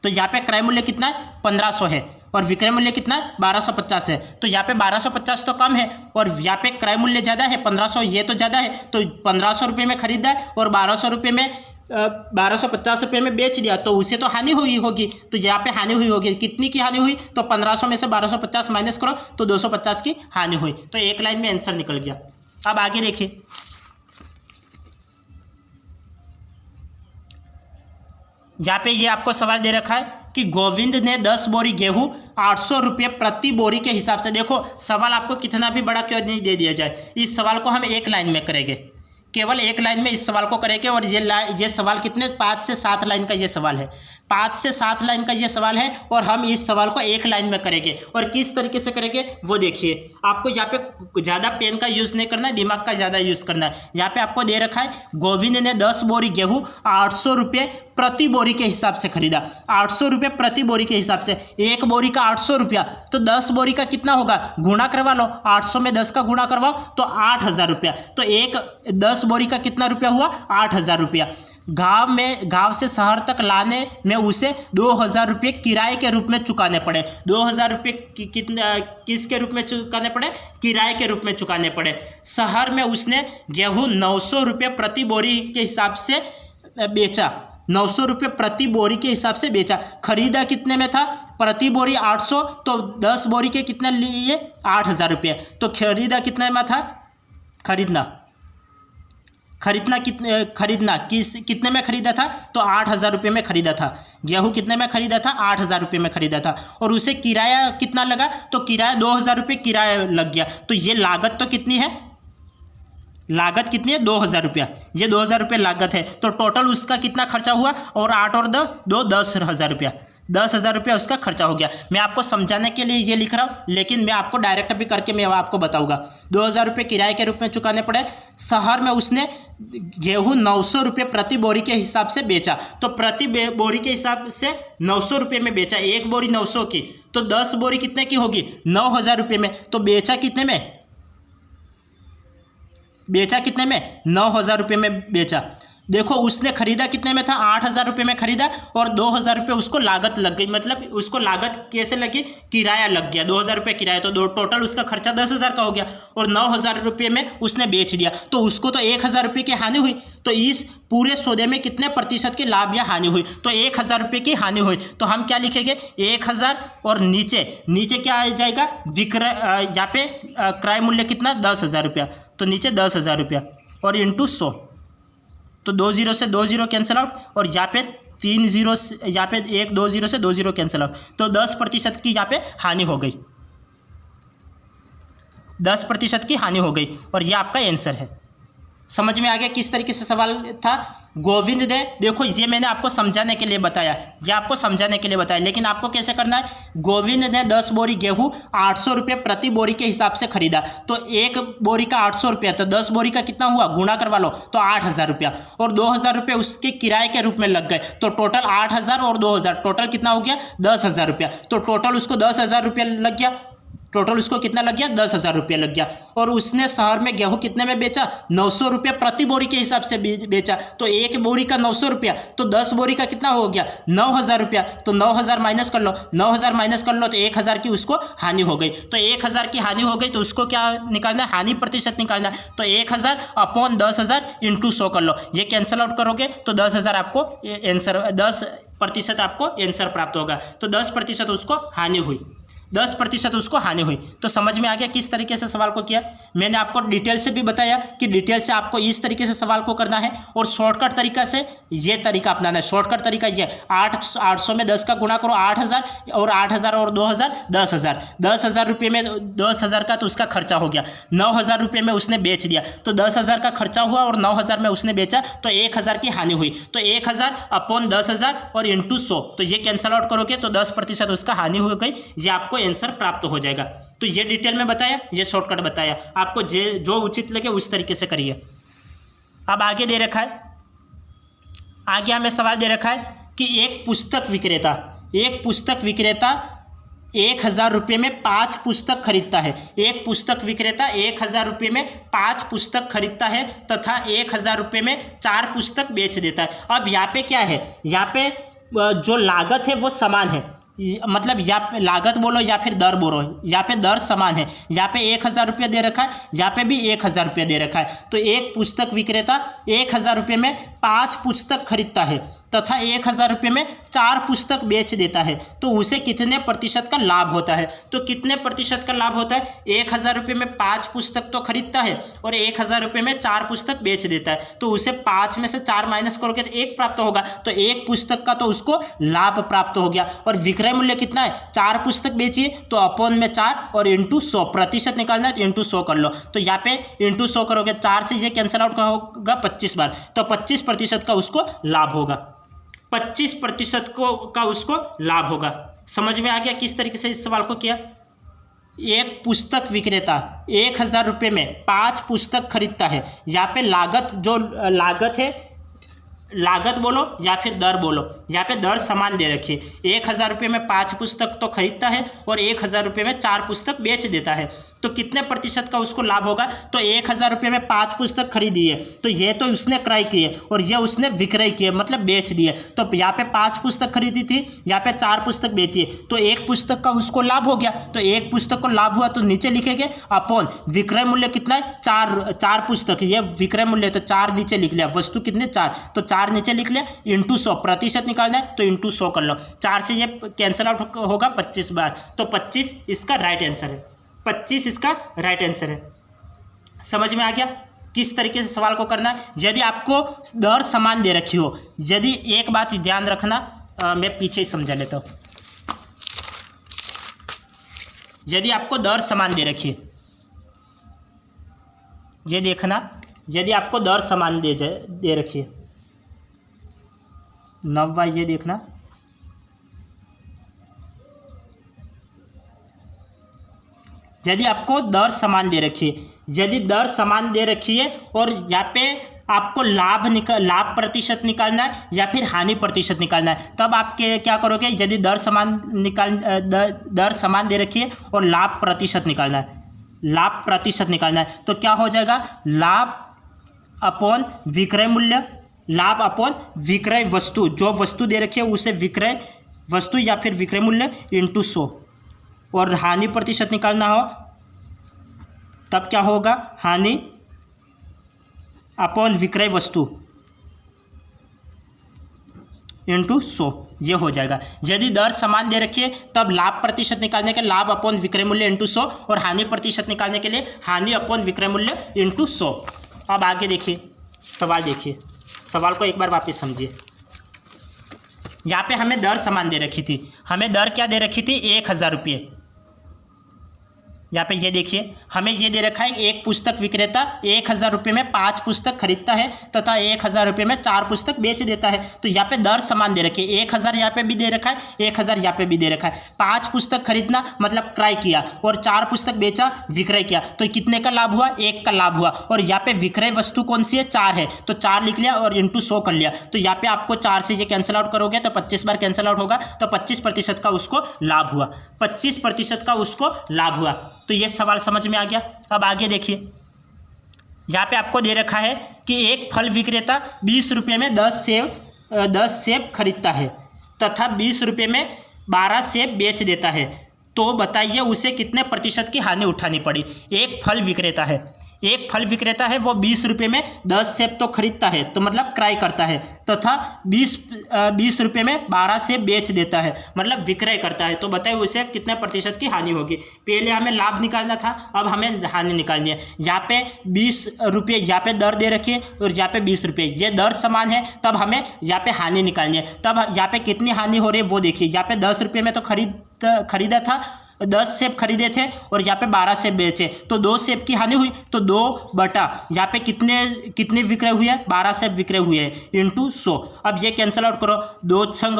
तो यहाँ पे क्रय मूल्य कितना है, 1500 है, और विक्रय मूल्य कितना है, 1250 है। तो यहाँ पे 1250 तो कम है और यहाँ पे क्रय मूल्य ज़्यादा है, 1500 ये तो ज़्यादा है। तो 1500 रुपये में खरीदा है और 1250 रुपये में बेच दिया, तो उसे तो हानि हुई होगी। तो यहाँ पे हानि हुई होगी, कितनी की हानि हुई, तो 1500 में से 1250 माइनस करो तो 250 की हानि हुई। तो एक लाइन में आंसर निकल गया। अब आगे देखिए, यहाँ पे ये आपको सवाल दे रखा है कि गोविंद ने 10 बोरी गेहूं 800 रुपये प्रति बोरी के हिसाब से, देखो सवाल आपको कितना भी बड़ा क्यों नहीं दे दिया जाए, इस सवाल को हम एक लाइन में करेंगे, केवल एक लाइन में इस सवाल को करेंगे। और ये सवाल कितने, 5 से 7 लाइन का ये सवाल है, 5 से 7 लाइन का ये सवाल है, और हम इस सवाल को एक लाइन में करेंगे। और किस तरीके से करेंगे वो देखिए, आपको यहाँ पे ज़्यादा पेन का यूज़ नहीं करना है, दिमाग का ज़्यादा यूज़ करना है। यहाँ पे आपको दे रखा है, गोविंद ने 10 बोरी गेहूँ 800 रुपये प्रति बोरी के हिसाब से खरीदा, 800 रुपये प्रति बोरी के हिसाब से, एक बोरी का 800 रुपया, तो 10 बोरी का कितना होगा, गुणा करवा लो, 800 में 10 का गुणा करवाओ तो 8000 रुपया। तो 10 बोरी का कितना रुपया हुआ, 8000 रुपया। गांव से शहर तक लाने में उसे 2000 रुपये किराए के रूप में चुकाने पड़े। 2000 रुपये किसके रूप में चुकाने पड़े, किराए के रूप में चुकाने पड़े। शहर में उसने गेहूँ 900 रुपये प्रति बोरी के हिसाब से बेचा, 900 रुपये प्रति बोरी के हिसाब से बेचा। खरीदा कितने में था, प्रति बोरी 800, तो 10 बोरी के कितने लिए, 8000 रुपये। तो खरीदा कितने में था, खरीदना कितने में खरीदा था, तो 8000 रुपये में खरीदा था। गेहूँ कितने में खरीदा था, 8000 रुपये में खरीदा था। और उसे किराया कितना लगा, तो किराया 2000 रुपये किराया लग गया। तो ये लागत तो कितनी है, लागत कितनी है, 2000 रुपया, ये 2000 रुपये लागत है। तो टोटल उसका कितना खर्चा हुआ, और 8 और 2 10,000 रुपया, 10,000 रुपया उसका खर्चा हो गया। मैं आपको समझाने के लिए ये लिख रहा हूँ, लेकिन मैं आपको डायरेक्ट भी करके मैं आपको बताऊंगा। 2000 रुपये किराए के रूप में चुकाने पड़े। शहर में उसने गेहूँ 900 रुपये प्रति बोरी के हिसाब से बेचा, तो प्रति बोरी के हिसाब से 900 रुपये में बेचा, एक बोरी 900 की, तो 10 बोरी कितने की होगी, 9000 रुपये में। तो बेचा कितने में, 9000 रुपये में बेचा। देखो उसने खरीदा कितने में था, 8000 रुपये में खरीदा, और 2000 रुपये उसको लागत लग गई, मतलब उसको लागत कैसे लगी, किराया लग गया, 2000 रुपये किराया, तो टोटल उसका खर्चा 10,000 का हो गया, और 9000 रुपये में उसने बेच दिया, तो उसको तो 1000 रुपये की हानि हुई। तो इस पूरे सौदे में कितने प्रतिशत की लाभ या हानि हुई, तो 1000 रुपये की हानि हुई। तो हम क्या लिखेंगे, 1000, और नीचे क्या आ जाएगा, विक्रय, यहाँ पे क्रय मूल्य कितना, 10,000 रुपया, तो नीचे 10,000 रुपया, और इंटू 100, तो 2 0 से 2 0 कैंसिल आउट, और यहाँ पे 3 0, यहाँ पे 1 2 0 से 2 0 कैंसिल आउट, तो 10% की यहाँ पे हानि हो गई, 10% की हानि हो गई। और ये आपका आंसर है। समझ में आ गया किस तरीके से सवाल था। गोविंद ने, देखो ये मैंने आपको समझाने के लिए बताया, लेकिन आपको कैसे करना है। गोविंद ने 10 बोरी गेहूँ 800 रुपये प्रति बोरी के हिसाब से खरीदा, तो एक बोरी का 800 रुपया, तो 10 बोरी का कितना हुआ, गुणा करवा लो, तो 8000 रुपया, और 2000 रुपये उसके किराए के रूप में लग गए, तो टोटल 8000 और 2000 टोटल कितना हो गया, 10,000 रुपया। तो टोटल उसको 10,000 रुपया लग गया, टोटल उसको कितना लग गया, 10,000 रुपया लग गया। और उसने शहर में गेहूँ कितने में बेचा, 900 रुपये प्रति बोरी के हिसाब से बेचा, तो एक बोरी का 900 रुपया, तो 10 बोरी का कितना हो गया, 9000 रुपया। तो 9000 माइनस कर लो, 9000 माइनस कर लो, तो 1000 की उसको हानि हो गई। तो 1000 की हानि हो गई, तो उसको क्या निकालना है, हानि प्रतिशत निकालना है। तो 1000 अपॉन 10,000 इंटू 100 कर लो, ये कैंसिल आउट करोगे तो 10,000 आपको आंसर, 10% आपको आंसर प्राप्त होगा। तो 10% उसको हानि हुई। 10% उसको हानि हुई। तो समझ में आ गया किस तरीके से सवाल को किया। मैंने आपको डिटेल से भी बताया कि डिटेल से आपको इस तरीके से सवाल को करना है और शॉर्टकट तरीका से ये तरीका अपनाना है। शॉर्टकट तरीका ये 800 में 10 का गुणा करो 8000 और 8000 और 2000 10,000। 10,000 रुपये में 10,000 का तो उसका खर्चा हो गया, 9,000 रुपये में उसने बेच दिया तो 10,000 का खर्चा हुआ और 9,000 में उसने बेचा तो 1,000 की हानि हुई। तो 1,000 अपॉन 10,000 और इंटू 100, तो ये कैंसल आउट करोगे तो 10% उसका हानि हो गई। ये आपको आंसर प्राप्त हो जाएगा। तो ये डिटेल में बताया, ये शॉर्टकट बताया, आपको जो उचित लगे उस तरीके से करिए। अब आगे दे रखा है, आगे हमें सवाल दे रखा है कि एक पुस्तक विक्रेता 1,000 रुपये में 5 पुस्तक खरीदता है। एक पुस्तक विक्रेता 1,000 रुपये में 5 पुस्तक खरीदता है तथा 1,000 रुपये में 4 पुस्तक बेच देता है। अब यहाँ पे क्या है, यहाँ पे जो लागत है वो समान है, मतलब या लागत बोलो या फिर दर बोलो, यहाँ पे दर समान है। यहाँ पे 1,000 रुपये दे रखा है, यहाँ पे भी 1,000 रुपये दे रखा है। तो एक पुस्तक विक्रेता 1,000 रुपये में 5 पुस्तक खरीदता है तथा 1,000 रुपये में 4 पुस्तक बेच देता है, तो उसे कितने प्रतिशत का लाभ होता है। तो कितने प्रतिशत का लाभ होता है, 1,000 रुपये में 5 पुस्तक तो खरीदता है और 1,000 रुपये में 4 पुस्तक बेच देता है, तो उसे 5 में से 4 माइनस करोगे तो 1 प्राप्त होगा। तो 1 पुस्तक का तो उसको लाभ प्राप्त हो गया। और विक्रय मूल्य कितना है, 4 पुस्तक बेचिए तो अपॉन में 4 और इंटू 100, प्रतिशत निकालना है तो इंटू 100 कर लो। तो यहाँ पे इंटू 100 करोगे, 4 से ये कैंसिल आउट होगा 25 बार, तो 25% का उसको लाभ होगा। 25% का उसको लाभ होगा। समझ में आ गया किस तरीके से इस सवाल को किया। एक पुस्तक विक्रेता 1,000 रुपये में 5 पुस्तक खरीदता है। यहाँ पे लागत, जो लागत है, लागत बोलो या फिर दर बोलो, यहाँ पे दर समान दे रखिए। 1,000 रुपये में 5 पुस्तक तो खरीदता है और 1,000 रुपये में 4 पुस्तक बेच देता है, तो कितने प्रतिशत का उसको लाभ होगा। तो 1,000 रुपये में 5 पुस्तक खरीदी है, तो ये तो उसने क्रय किए और ये उसने विक्रय किए, मतलब बेच दिए। तो यहाँ पे 5 पुस्तक खरीदी थी, यहाँ पे 4 पुस्तक बेची, तो 1 पुस्तक का उसको लाभ हो गया। तो 1 पुस्तक को लाभ हुआ तो नीचे लिखेंगे अपॉन विक्रय मूल्य कितना है, 4 पुस्तक, ये विक्रय मूल्य, तो 4 नीचे लिख लिया, वस्तु कितने 4, तो 4 नीचे लिख लिया, इंटू 100, प्रतिशत निकालना है तो इंटू 100 कर लो। 4 से ये कैंसिल आउट होगा 25 बार, तो 25 इसका राइट आंसर है। 25 इसका राइट आंसर है। समझ में आ गया किस तरीके से सवाल को करना है। यदि आपको दर समान दे रखी हो, यदि एक बात ध्यान रखना, मैं पीछे ही समझा लेता हूँ। यदि आपको दर समान दे रखी है, ये देखना, यदि आपको दर समान दे रखी है, 90, ये देखना, यदि आपको दर समान दे रखी है, यदि दर समान दे रखी है और यहाँ पे आपको लाभ प्रतिशत निकालना है या फिर हानि प्रतिशत निकालना है, तब आप क्या करोगे, यदि दर समान दे रखी है और लाभ प्रतिशत निकालना है, लाभ प्रतिशत निकालना है, तो क्या हो जाएगा, लाभ अपॉन विक्रय मूल्य, लाभ अपॉन विक्रय वस्तु, जो वस्तु दे रखी है उसे विक्रय वस्तु या फिर विक्रय मूल्य इंटू 100, और हानि प्रतिशत निकालना हो तब क्या होगा, हानि अपॉन विक्रय वस्तु इंटू 100, ये हो जाएगा। यदि दर समान दे रखिए तब लाभ प्रतिशत निकालने के लाभ अपॉन विक्रय मूल्य इंटू 100 और हानि प्रतिशत निकालने के लिए हानि अपॉन विक्रय मूल्य इंटू 100। अब आगे देखिए, सवाल देखिए, सवाल को एक बार वापस समझिए। यहाँ पे हमें दर समान दे रखी थी, हमें दर क्या दे रखी थी, 1,000 रुपये। यहाँ पे ये देखिए, हमें ये दे रखा है, एक पुस्तक विक्रेता 1,000 रुपये में 5 पुस्तक खरीदता है तथा 1,000 रुपये में 4 पुस्तक बेच देता है। तो यहाँ पे दर समान दे रखी है, 1,000 यहाँ पे भी दे रखा है, 1,000 यहाँ पे भी दे रखा है। 5 पुस्तक खरीदना मतलब क्रय किया और 4 पुस्तक बेचा, विक्रय किया, तो कितने का लाभ हुआ, 1 का लाभ हुआ। और यहाँ पे विक्रय वस्तु कौन सी है, 4 है, तो 4 लिख लिया और इंटू 100 कर लिया। तो यहाँ पे आपको 4 से ये कैंसिल आउट करोगे तो 25 बार कैंसिल आउट होगा, तो 25% का उसको लाभ हुआ, 25% का उसको लाभ हुआ। तो ये सवाल समझ में आ गया। अब आगे देखिए, यहाँ पे आपको दे रखा है कि एक फल विक्रेता 20 रुपये में 10 सेब खरीदता है तथा 20 रुपये में 12 सेब बेच देता है, तो बताइए उसे कितने प्रतिशत की हानि उठानी पड़ी। एक फल विक्रेता है, एक फल विक्रेता है वो 20 रुपये में 10 सेब तो खरीदता है, तो मतलब क्रय करता है, तथा 20 रुपये में 12 सेब बेच देता है, मतलब विक्रय करता है। तो बताइए उसे कितने प्रतिशत की हानि होगी। पहले हमें लाभ निकालना था, अब हमें हानि निकालनी है। यहाँ पे 20 रुपये यहाँ पे दर दे रखी है और यहाँ पे 20 रुपये, ये दर समान है, तब हमें यहाँ पे हानि निकालनी है। तब यहाँ पे कितनी हानि हो रही है वो देखिए। यहाँ पे 10 रुपये में तो खरीदा था, 10 सेब खरीदे थे और यहाँ पे 12 सेब बेचे, तो 2 सेब की हानि हुई। तो 2 बटा यहाँ पे कितने विक्रय हुए हैं, 12 सेब विक्रय हुए हैं इंटू 100। अब ये कैंसिल आउट करो, 2 छंग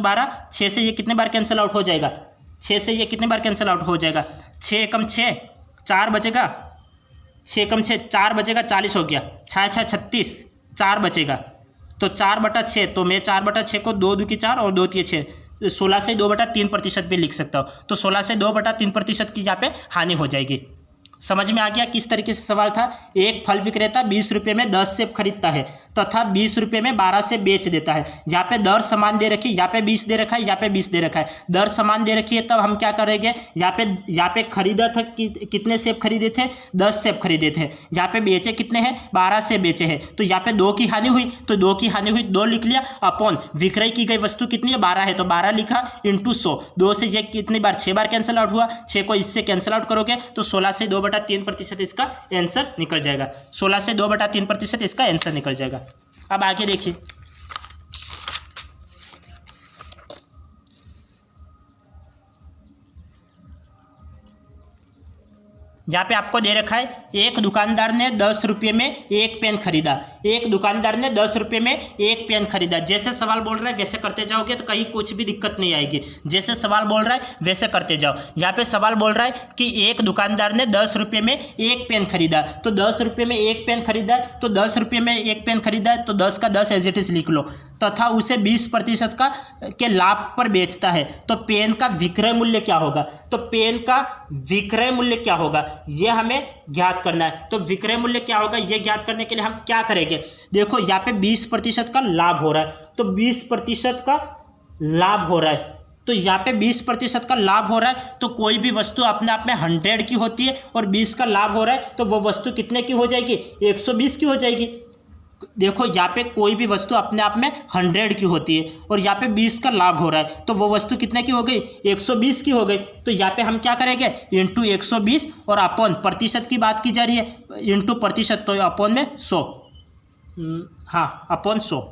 12, 6 से ये कितने बार कैंसिल आउट हो जाएगा, 6 से ये कितने बार कैंसिल आउट हो जाएगा, 6 कम 6 4 बचेगा, 6 कम 6 4 बचेगा, 40 हो गया, 6 6 36 4 बचेगा, तो 4/6, तो मैं 4/6 को 2 2 की 4 और 2 3 6, 16 से 2/3% भी लिख सकता हूँ। तो 16 से 2/3% की यहाँ पे हानि हो जाएगी। समझ में आ गया किस तरीके से सवाल था। एक फल विक्रेता 20 रुपये में 10 सेब खरीदता है तथा 20 रुपये में 12 सेब बेच देता है। यहाँ पे दर समान दे रखी है, यहाँ पे 20 दे रखा है, यहाँ पे 20 दे रखा है, दर समान दे रखी है, तब हम क्या करेंगे, यहाँ पे खरीदा था कितने सेब खरीदे थे, 10 सेब खरीदे थे, यहाँ पे बेचे कितने हैं, 12 सेब बेचे हैं, तो यहाँ पे 2 की हानि हुई, तो 2 की हानि हुई 2 लिख लिया, अपॉन विक्रय की गई वस्तु कितनी है, 12 है, तो 12 लिखा इंटू 100। 2 से ये कितनी बार, 6 बार कैंसिल आउट हुआ, 6 को इससे कैंसिल आउट करोगे तो 16 से 2/3% इसका आंसर निकल जाएगा। 16 से 2/3% इसका आंसर निकल जाएगा। अब आगे देखिए, यहाँ पे आपको दे रखा है, एक दुकानदार ने 10 रुपये में एक पेन खरीदा। एक दुकानदार ने 10 रुपये में एक पेन खरीदा। जैसे सवाल बोल रहा है वैसे करते जाओगे तो कहीं कुछ भी दिक्कत नहीं आएगी। जैसे सवाल बोल रहा है वैसे करते जाओ। यहाँ पे सवाल बोल रहा है कि एक दुकानदार ने 10 रुपये में एक पेन खरीदा, तो 10 रुपये में एक पेन खरीदा, तो 10 रुपये में एक पेन खरीदा, तो 10 का 10 एज इट इज लिख लो, तथा उसे 20% के लाभ पर बेचता है, तो पेन का विक्रय मूल्य क्या होगा। तो पेन का विक्रय मूल्य क्या होगा ये हमें ज्ञात करना है। तो विक्रय मूल्य क्या होगा ये ज्ञात करने के लिए हम क्या करेंगे, देखो यहाँ पे 20% का लाभ हो रहा है, तो 20% का लाभ हो रहा है, तो यहाँ पे 20% का लाभ हो रहा है, तो कोई भी वस्तु अपने आप में 100 की होती है और 20 का लाभ हो रहा है, तो वो वस्तु कितने की हो जाएगी, 120 की हो जाएगी। देखो यहाँ पे कोई भी वस्तु अपने आप में 100 की होती है और यहाँ पे 20 का लाभ हो रहा है, तो वो वस्तु कितने की हो गई, 120 की हो गई। तो यहाँ पे हम क्या करेंगे, इंटू 120 और अपॉन प्रतिशत की बात की जा रही है, इंटू प्रतिशत, तो अपॉन में 100, हाँ अपॉन 100।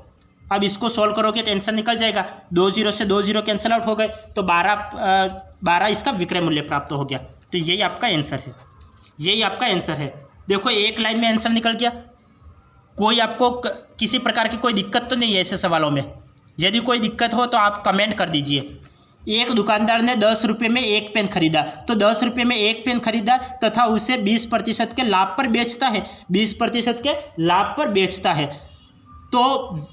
अब इसको सॉल्व करोगे तो आंसर निकल जाएगा। 2 0 से 2 0 कैंसिल आउट हो गए, तो 12 इसका विक्रय मूल्य प्राप्त हो गया। तो यही आपका आंसर है, यही आपका आंसर है। देखो एक लाइन में आंसर निकल गया। कोई आपको किसी प्रकार की कोई दिक्कत तो नहीं है ऐसे सवालों में। यदि कोई दिक्कत हो तो आप कमेंट कर दीजिए। एक दुकानदार ने 10 रुपये में एक पेन खरीदा, तो 10 रुपये में एक पेन खरीदा तथा उसे 20% के लाभ पर बेचता है, 20% के लाभ पर बेचता है, तो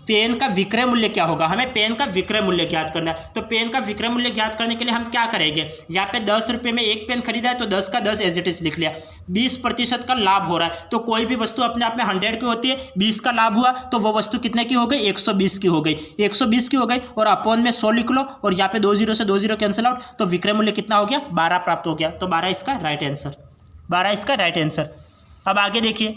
पेन का विक्रय मूल्य क्या होगा, हमें पेन का विक्रय मूल्य ज्ञात करना है। तो पेन का विक्रय मूल्य ज्ञात करने के लिए हम क्या करेंगे, यहाँ पे 10 रुपये में एक पेन खरीदा है, तो 10 का 10 एज इट इज लिख लिया। 20% का लाभ हो रहा है, तो कोई भी वस्तु अपने आप में 100 की होती है, 20 का लाभ हुआ तो वो वस्तु कितने की हो गई, 120 की हो गई, 120 की हो गई, और अपॉन में 100 लिख लो, और यहाँ पे 2 0 से 2 0 कैंसिल आउट, तो विक्रय मूल्य कितना हो गया, 12 प्राप्त हो गया। तो 12 इसका राइट आंसर, 12 इसका राइट आंसर। अब आगे देखिए,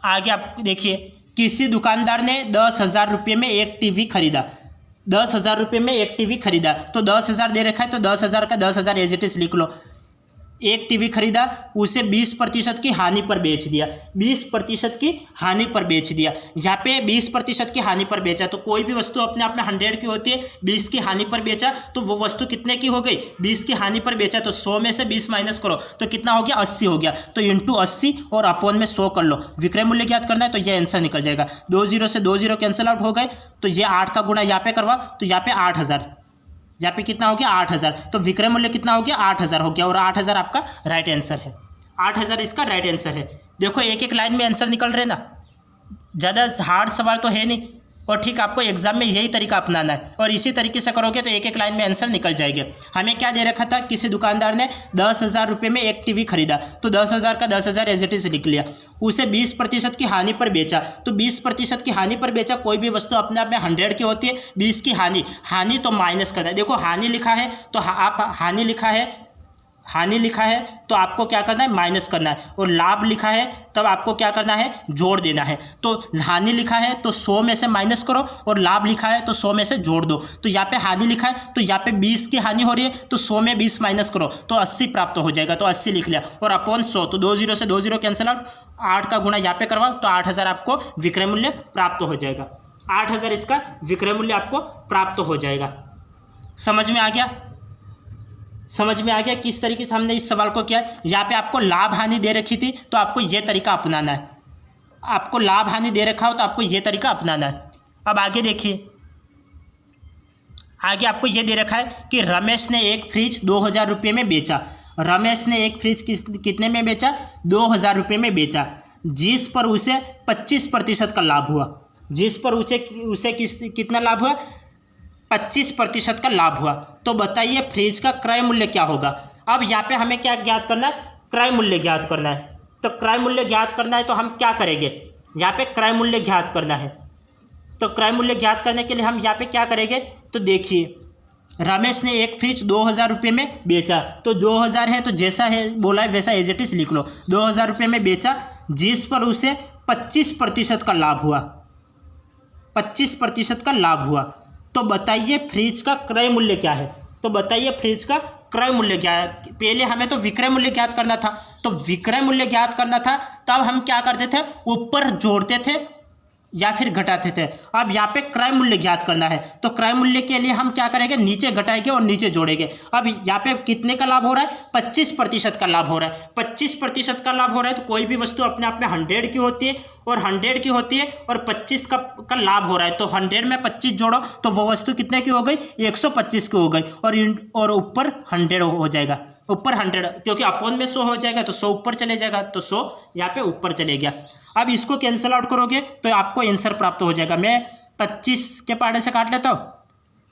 आगे आप देखिए, किसी दुकानदार ने 10,000 रुपये में एक टीवी खरीदा, 10,000 रुपये में एक टीवी खरीदा, तो 10,000 दे रखा है, तो 10,000 का 10,000 एज इट इज लिख लो। एक टीवी खरीदा, उसे 20% की हानि पर बेच दिया, 20% की हानि पर बेच दिया। यहाँ पे 20% की हानि पर बेचा, तो कोई भी वस्तु अपने आप में 100 की होती है, 20 की हानि पर बेचा, तो वो वस्तु कितने की हो गई, 20 की हानि पर बेचा, तो 100 में से 20 माइनस करो तो कितना हो गया, 80 हो गया, तो इंटू 80 और अपॉन में 100 कर लो। विक्रय मूल्य ज्ञात करना है, तो ये आंसर निकल जाएगा। 2 0 से 2 0 कैंसिल आउट हो गए, तो ये 8 का गुणा यहाँ पे करवा, तो यहाँ पे 8,000, यहाँ पे कितना हो गया, 8,000, तो विक्रय मूल्य कितना हो गया, 8,000 हो गया, और 8,000 आपका राइट आंसर है। 8,000 इसका राइट आंसर है। देखो एक एक लाइन में आंसर निकल रहे ना, ज़्यादा हार्ड सवाल तो है नहीं, और ठीक आपको एग्जाम में यही तरीका अपनाना है, और इसी तरीके से करोगे तो एक एक लाइन में आंसर निकल जाएंगे। हमें क्या दे रखा था, किसी दुकानदार ने 10,000 रुपये में एक टीवी खरीदा, तो 10,000 का 10,000 एज इट इज लिख लिया। उसे 20% की हानि पर बेचा, तो 20% की हानि पर बेचा, कोई भी वस्तु अपने आप में 100 की होती है, 20 की हानि तो माइनस करना है। देखो हानि लिखा है, तो आप हानि लिखा है, हानि लिखा है तो आपको क्या करना है, माइनस करना है, और लाभ लिखा है तब आपको क्या करना है, जोड़ देना है। तो हानि लिखा है तो 100 में से माइनस करो, और लाभ लिखा है तो 100 में से जोड़ दो। तो यहाँ पे हानि लिखा है तो यहाँ पे 20 की हानि हो रही है तो 100 में 20 माइनस करो तो 80 प्राप्त हो जाएगा। तो 80 लिख लिया, और अपॉन 100 तो 2 0 से 2 0 कैंसिल आउट, 8 का गुणा यहाँ पे करवाओ तो 8000 आपको विक्रय मूल्य प्राप्त हो जाएगा। 8000 इसका विक्रय मूल्य आपको प्राप्त हो जाएगा। समझ में आ गया? समझ में आ गया किस तरीके से हमने इस सवाल को किया है। यहाँ पे आपको लाभ हानि दे रखी थी तो आपको ये तरीका अपनाना है। आपको लाभ हानि दे रखा हो तो आपको ये तरीका अपनाना है। अब आगे देखिए, आगे आपको ये दे रखा है कि रमेश ने एक फ्रिज 2000 रुपये में बेचा। रमेश ने एक फ्रिज कितने में बेचा, 2000 रुपये में बेचा, जिस पर उसे 25% का लाभ हुआ। जिस पर उसे कितना लाभ हुआ, 25% का लाभ हुआ। तो बताइए फ्रिज का क्रय मूल्य क्या होगा। अब यहाँ पे हमें क्या ज्ञात करना है, क्रय मूल्य ज्ञात करना है। तो क्रय मूल्य ज्ञात करना है तो हम क्या करेंगे, यहाँ पे क्रय मूल्य ज्ञात करना है। तो क्रय मूल्य ज्ञात करने के लिए हम यहाँ पे क्या करेंगे, तो देखिए रमेश ने एक फ्रिज 2000 रुपये में बेचा। तो 2000 है तो जैसा है बोला है वैसा एज इट इज लिख लो। 2000 रुपये में बेचा जिस पर उसे 25% का लाभ हुआ। 25% का लाभ हुआ। तो बताइए फ्रिज का क्रय मूल्य क्या है। तो बताइए फ्रिज का क्रय मूल्य क्या है। पहले हमें तो विक्रय मूल्य ज्ञात करना था। तो विक्रय मूल्य ज्ञात करना था तब हम क्या करते थे, ऊपर जोड़ते थे या फिर घटाते थे। अब यहाँ पे क्रय मूल्य ज्ञात करना है तो क्रय मूल्य के लिए हम क्या करेंगे, नीचे घटाएंगे और नीचे जोड़ेंगे। अब यहाँ पे कितने का लाभ हो रहा है, 25% का लाभ हो रहा है। 25% का लाभ हो रहा है तो कोई भी वस्तु अपने आप में 100 की होती है और 100 की होती है और 25 का लाभ हो रहा है। तो 100 में 25 जोड़ो तो वो वस्तु कितने की हो गई, 125 की हो गई, और ऊपर 100 हो जाएगा। ऊपर 100 क्योंकि अपॉन में 100 हो जाएगा तो 100 ऊपर चले जाएगा, तो 100 यहाँ पे ऊपर चले गया। अब इसको कैंसिल आउट करोगे तो आपको आंसर प्राप्त हो जाएगा। मैं 25 के पाड़े से काट लेता हूँ,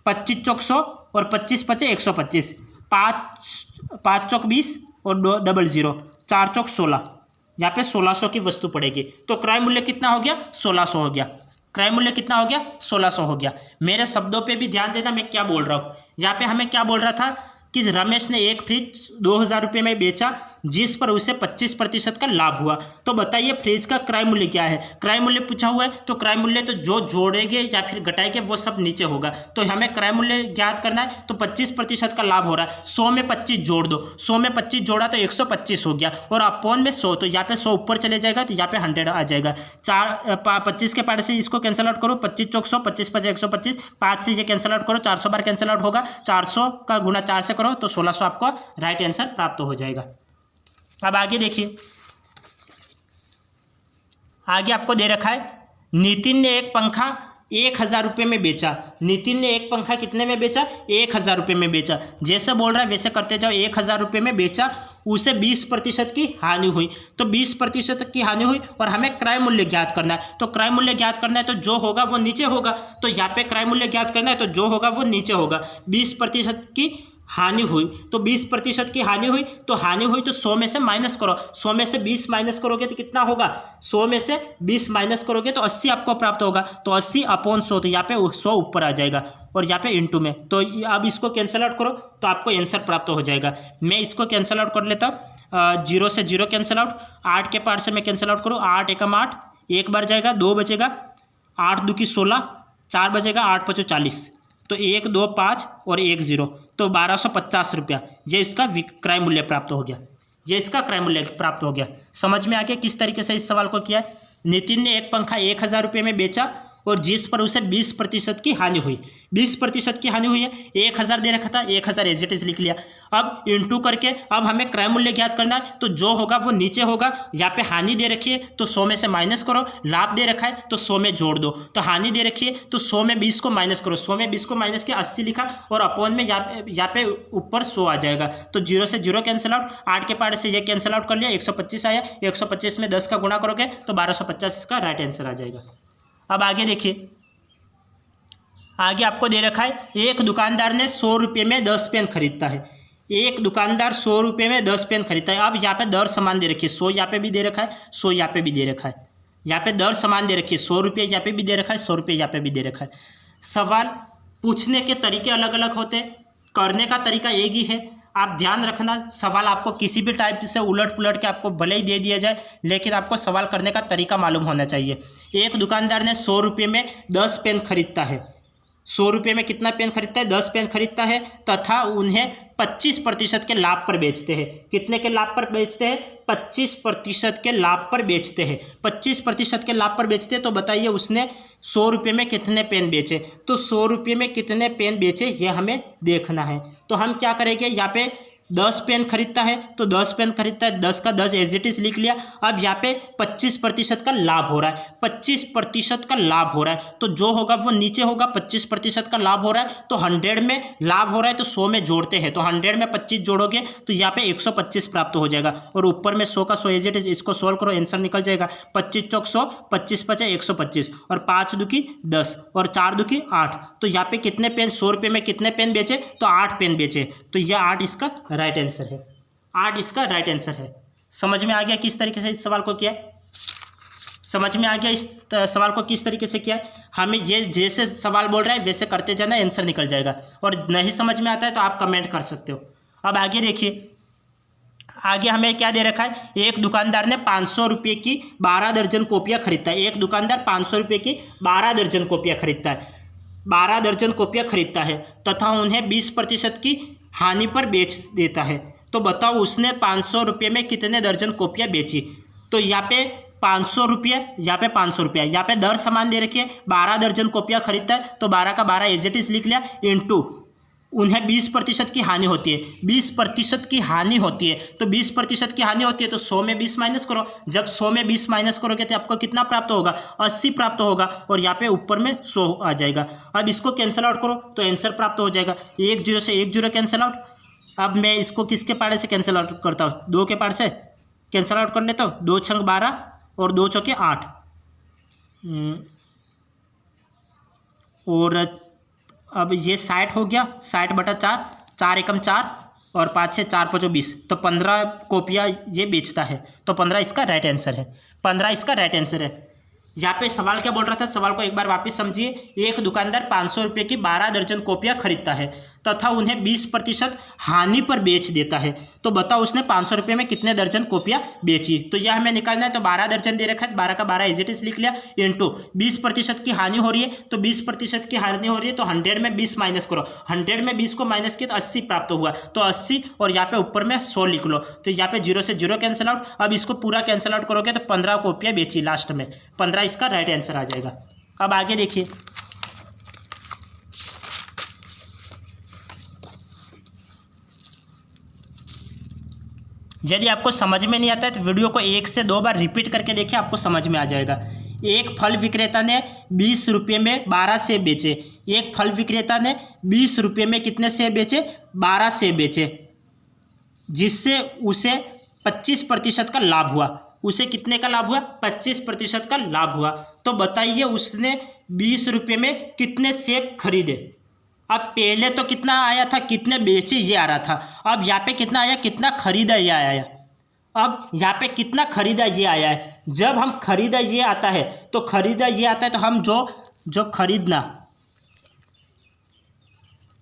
25 चौक 100 और 25 पचे 125, 5 चौक 20 और 2 00, 4 चौक 16, यहाँ पे 1600 की वस्तु पड़ेगी। तो क्रय मूल्य कितना हो गया, 1600 हो गया। क्रय मूल्य कितना हो गया, 1600 हो गया। मेरे शब्दों पे भी ध्यान देना मैं क्या बोल रहा हूँ। यहाँ पे हमें क्या बोल रहा था कि रमेश ने एक फ्रिज 2000 रुपये में बेचा जिस पर उसे 25% का लाभ हुआ। तो बताइए फ्रिज का क्रय मूल्य क्या है। क्रय मूल्य पूछा हुआ है तो क्रय मूल्य तो जो जोड़ेंगे या फिर घटाएंगे वो सब नीचे होगा। तो हमें क्रय मूल्य ज्ञात करना है तो 25% का लाभ हो रहा है। 100 में 25 जोड़ दो, 100 में 25 जोड़ा तो 125 हो गया, और अपॉन में 100 तो यहाँ पे 100 ऊपर चले जाएगा तो यहाँ पे 100 आ जाएगा। 25 के पार्ट से इसको कैंसिल आउट करो, 25 चौक 100, 25 पचे 125, 5 से ये कैंसिल आउट करो, 400 बार कैंसिल आउट होगा, 400 का गुना 4 से करो तो 1600 आपको राइट आंसर प्राप्त हो जाएगा। अब आगे देखिए, आगे आपको दे रखा है नितिन ने एक पंखा 1000 रुपये में बेचा। नितिन ने एक पंखा कितने में बेचा, 1000 रुपये में बेचा। जैसे बोल रहा है वैसे करते जाओ। 1000 रुपये में बेचा, उसे 20% की हानि हुई। तो 20% की हानि हुई और हमें क्रय मूल्य ज्ञात करना है। तो क्रय मूल्य ज्ञात करना है तो जो होगा वो नीचे होगा। तो यहाँ पे क्रय मूल्य ज्ञात करना है तो जो होगा वो नीचे होगा। 20% की हानि हुई, तो 20% की हानि हुई तो 100 में से माइनस करो। 100 में से 20 माइनस करोगे तो कितना होगा, 100 में से 20 माइनस करोगे तो 80 आपको प्राप्त होगा। तो 80 अपॉन 100, तो यहाँ पे 100 ऊपर आ जाएगा और यहाँ पे इंटू में। तो अब इसको कैंसिल आउट करो तो आपको आंसर प्राप्त हो जाएगा। मैं इसको कैंसिल आउट कर लेता हूँ। 0 से 0 कैंसिल आउट, 8 के पार्ट से मैं कैंसिल आउट करूँ, 8 एकम 8, 1 बार जाएगा, 2 बचेगा, 8 2 की 16, 4 बचेगा, 8 5 40, तो 1 2 5 और 1 0, तो 1250 रुपया ये इसका क्रय मूल्य प्राप्त हो गया। ये इसका क्रय मूल्य प्राप्त हो गया। समझ में आ गया किस तरीके से इस सवाल को किया है। नितिन ने एक पंखा 1000 रुपये में बेचा और जिस पर उसे 20% की हानि हुई। 20% की हानि हुई है, 1000 दे रखा था, 1000 एज इट इज लिख लिया। अब इंटू करके अब हमें क्रय मूल्य ज्ञात करना है तो जो होगा वो नीचे होगा। यहाँ पे हानि दे रखी है तो 100 में से माइनस करो, लाभ दे रखा है तो 100 में जोड़ दो। तो हानि दे रखी है तो 100 में 20 को माइनस करो, 100 में 20 को माइनस किया, 80 लिखा और अपॉन में यहाँ पे ऊपर 100 आ जाएगा। तो 0 से 0 कैंसिल आउट, 8 के पार्ट से ये कैंसिल आउट कर लिया, 125 आया, 125 में 10 का गुणा करोगे तो 1250 इसका राइट आंसर आ जाएगा। अब आगे देखिए, आगे आपको दे रखा है एक दुकानदार ने 100 रुपये में 10 पेन खरीदता है। एक दुकानदार 100 रुपये में 10 पेन खरीदता है। अब यहाँ पे दर समान दे रखी है, 100 यहाँ पे भी दे रखा है, 100 यहाँ पे भी दे रखा है। यहाँ पे दर समान दे रखी है, 100 रुपये यहाँ पे भी दे रखा है, 100 रुपये यहाँ पे भी दे रखा है। सवाल पूछने के तरीके अलग अलग होते हैं, करने का तरीका एक ही है। आप ध्यान रखना, सवाल आपको किसी भी टाइप से उलट पुलट के आपको भले ही दे दिया जाए, लेकिन आपको सवाल करने का तरीका मालूम होना चाहिए। एक दुकानदार ने 100 रुपये में 10 पेन खरीदता है। 100 रुपये में कितना पेन खरीदता है? 10 पेन खरीदता है तथा उन्हें 25% के लाभ पर बेचते हैं। कितने के लाभ पर बेचते हैं? 25% के लाभ पर बेचते हैं। 25% के लाभ पर बेचते हैं। तो बताइए उसने 100 रुपये में कितने पेन बेचे? तो 100 रुपये में कितने पेन बेचे ये हमें देखना है। तो हम क्या करेंगे, यहाँ पे 10 पेन खरीदता है तो 10 पेन खरीदता है, 10 का 10 एज इट इज लिख लिया। अब यहाँ पे 25% का लाभ हो रहा है, 25% का लाभ हो रहा है, तो जो होगा वो नीचे होगा। 25% का लाभ हो रहा है तो 100 में लाभ हो रहा है तो 100 में जोड़ते हैं, तो 100 में 25 जोड़ोगे तो यहाँ पे 125 प्राप्त हो जाएगा। और ऊपर में 100 का 100 एज इट इज, इसको सोल्व करो, आंसर निकल जाएगा। 25 चौक 100, 25 पचे 125, और 5 दुकी 10 और 4 दुकी 8। तो यहाँ पे कितने पेन, 100 रुपये में कितने पेन बेचे? तो 8 पेन बेचे। तो यह 8 इसका राइट आंसर है। 8 इसका राइट आंसर है। समझ में आ गया किस तरीके से इस सवाल को किया है? समझ में आ गया इस सवाल को किस तरीके से किया है? हमें ये जैसे सवाल बोल रहा है वैसे करते जाना, आंसर निकल जाएगा। और नहीं समझ में आता है तो आप कमेंट कर सकते हो। अब आगे देखिए, आगे हमें क्या दे रखा है? एक दुकानदार ने 500 रुपये की 12 दर्जन कॉपियाँ खरीदता है। एक दुकानदार 500 रुपये की 12 दर्जन कॉपियाँ खरीदता है, 12 दर्जन कॉपियाँ खरीदता है तथा उन्हें 20% की हानि पर बेच देता है। तो बताओ उसने 500 रुपये में कितने दर्जन कॉपियाँ बेची? तो यहाँ पे 500 रुपये, यहाँ पे 500 रुपये, यहाँ पे दर समान दे रखी है। 12 दर्जन कॉपियाँ खरीदता है तो 12 का 12 एज इट इज लिख लिया, इंटू उन्हें 20% की हानि होती है। 20% की हानि होती है तो 20% की हानि होती है तो 100 में 20 माइनस करो। जब 100 में 20 माइनस करोगे तो आपको कितना प्राप्त होगा? 80 प्राप्त होगा, और यहाँ पे ऊपर में 100 आ जाएगा। अब इसको कैंसिल आउट करो तो आंसर प्राप्त हो जाएगा। 1 0 से 1 0 कैंसिल आउट। अब मैं इसको किसके पाड़े से कैंसिल आउट करता हूँ? 2 के पाड़े से कैंसिल आउट कर लेता हूँ। 2 छंग 12 और 2 चौके 8, और अब ये 60 हो गया, 60/4, 4 एकम 4 और 5 से 4 5 20, तो 15 कॉपियाँ ये बेचता है। तो 15 इसका राइट आंसर है। 15 इसका राइट आंसर है। यहाँ पे सवाल क्या बोल रहा था? सवाल को एक बार वापस समझिए। एक दुकानदार 500 रुपये की 12 दर्जन कॉपियाँ खरीदता है तथा उन्हें 20% हानि पर बेच देता है। तो बताओ उसने 500 रुपये में कितने दर्जन कॉपियाँ बेची? तो यह हमें निकालना है। तो 12 दर्जन दे रखा है, 12 का 12 एज इट इज लिख लिया, इंटू 20% की हानि हो रही है। तो 20% की हानि हो रही है तो 100 में 20 माइनस करो। 100 में 20 को माइनस किया तो 80 प्राप्त हुआ, तो 80 और यहाँ पे ऊपर में 100 लिख लो। तो यहाँ पे 0 से 0 कैंसिल आउट। अब इसको पूरा कैंसिल आउट करोगे तो 15 कॉपियाँ बेची लास्ट में। 15 इसका राइट आंसर आ जाएगा। अब आगे देखिए, यदि आपको समझ में नहीं आता है तो वीडियो को 1 से 2 बार रिपीट करके देखिए, आपको समझ में आ जाएगा। एक फल विक्रेता ने 20 रुपये में 12 सेब बेचे। एक फल विक्रेता ने 20 रुपये में कितने सेब बेचे? 12 सेब बेचे, जिससे उसे 25% का लाभ हुआ। उसे कितने का लाभ हुआ? 25% का लाभ हुआ। तो बताइए उसने 20 रुपये में कितने सेब खरीदे? अब पहले तो कितना आया था, कितने बेचे ये आ रहा था। अब यहाँ पे कितना आया, कितना खरीदा ये आया है। अब यहाँ पे कितना खरीदा ये आया है। जब हम खरीदा ये आता है तो खरीदा ये आता है तो हम जो खरीदना,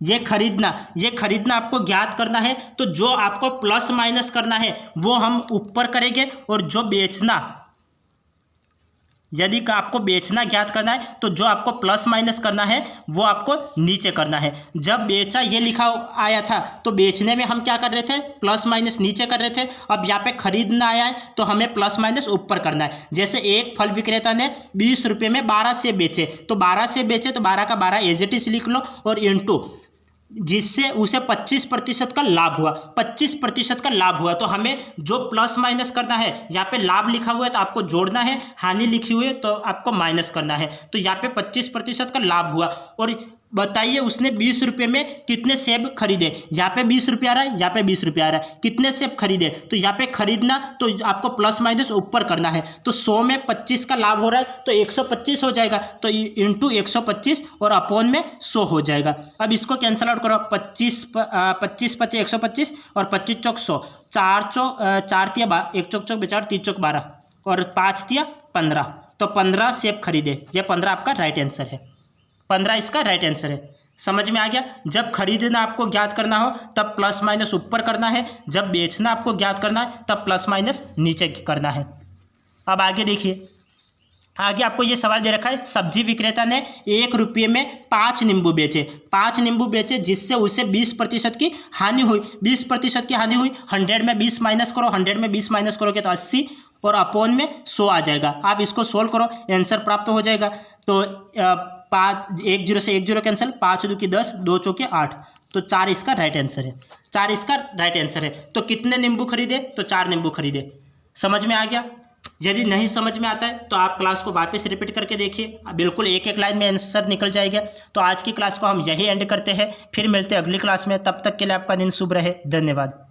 ये खरीदना आपको ज्ञात करना है। तो जो आपको प्लस माइनस करना है वो हम ऊपर करेंगे, और जो बेचना, यदि आपको बेचना ज्ञात करना है तो जो आपको प्लस माइनस करना है वो आपको नीचे करना है। जब बेचा ये लिखा आया था तो बेचने में हम क्या कर रहे थे? प्लस माइनस नीचे कर रहे थे। अब यहाँ पे खरीदना आया है तो हमें प्लस माइनस ऊपर करना है। जैसे एक फल विक्रेता ने 20 रुपये में 12 सेब बेचे, तो 12 सेब बेचे तो 12 का 12 एज इट इज लिख लो, और इंटू जिससे उसे 25% का लाभ हुआ। 25% का लाभ हुआ तो हमें जो प्लस माइनस करना है, यहाँ पे लाभ लिखा हुआ है तो आपको जोड़ना है, हानि लिखी हुई है तो आपको माइनस करना है। तो यहाँ पे 25% का लाभ हुआ। और बताइए उसने 20 रुपये में कितने सेब खरीदे? यहाँ पे 20 रुपये आ रहा है, यहाँ पे 20 रुपये आ रहा है। कितने सेब खरीदे? तो यहाँ पे खरीदना तो आपको प्लस माइनस ऊपर करना है। तो 100 में 25 का लाभ हो रहा है तो 125 हो जाएगा, तो इंटू 125 और अपॉन में 100 हो जाएगा। अब इसको कैंसिल आउट करो। 25 पचे 125 और 25 चौक 100, 4 तिया 1 चौक 4, 3 चौक 12 और 5 तिया 15। तो 15 सेब खरीदे। ये 15 आपका राइट आंसर है। 15 इसका राइट आंसर है। समझ में आ गया। जब खरीदना आपको ज्ञात करना हो तब प्लस माइनस ऊपर करना है, जब बेचना आपको ज्ञात करना है तब प्लस माइनस नीचे करना है। अब आगे देखिए, आगे आपको ये सवाल दे रखा है, सब्जी विक्रेता ने 1 रुपये में 5 नींबू बेचे, 5 नींबू बेचे जिससे उसे 20% की हानि हुई। 20% की हानि हुई, 100 में 20 माइनस करो, 100 में 20 माइनस करोगे तो 80 और अपॉन में 100 आ जाएगा। आप इसको सोल्व करो, आंसर प्राप्त हो जाएगा। तो 5 1 0 से 1 0 कैंसिल, 5 2 की 10, 2 चौके 8, तो 4 इसका राइट आंसर है। 4 इसका राइट आंसर है। तो कितने नींबू खरीदे? तो 4 नींबू खरीदे। समझ में आ गया। यदि नहीं समझ में आता है तो आप क्लास को वापस रिपीट करके देखिए, बिल्कुल एक एक लाइन में आंसर निकल जाएगा। तो आज की क्लास को हम यही एंड करते हैं, फिर मिलते हैं अगली क्लास में। तब तक के लिए आपका दिन शुभ रहे। धन्यवाद।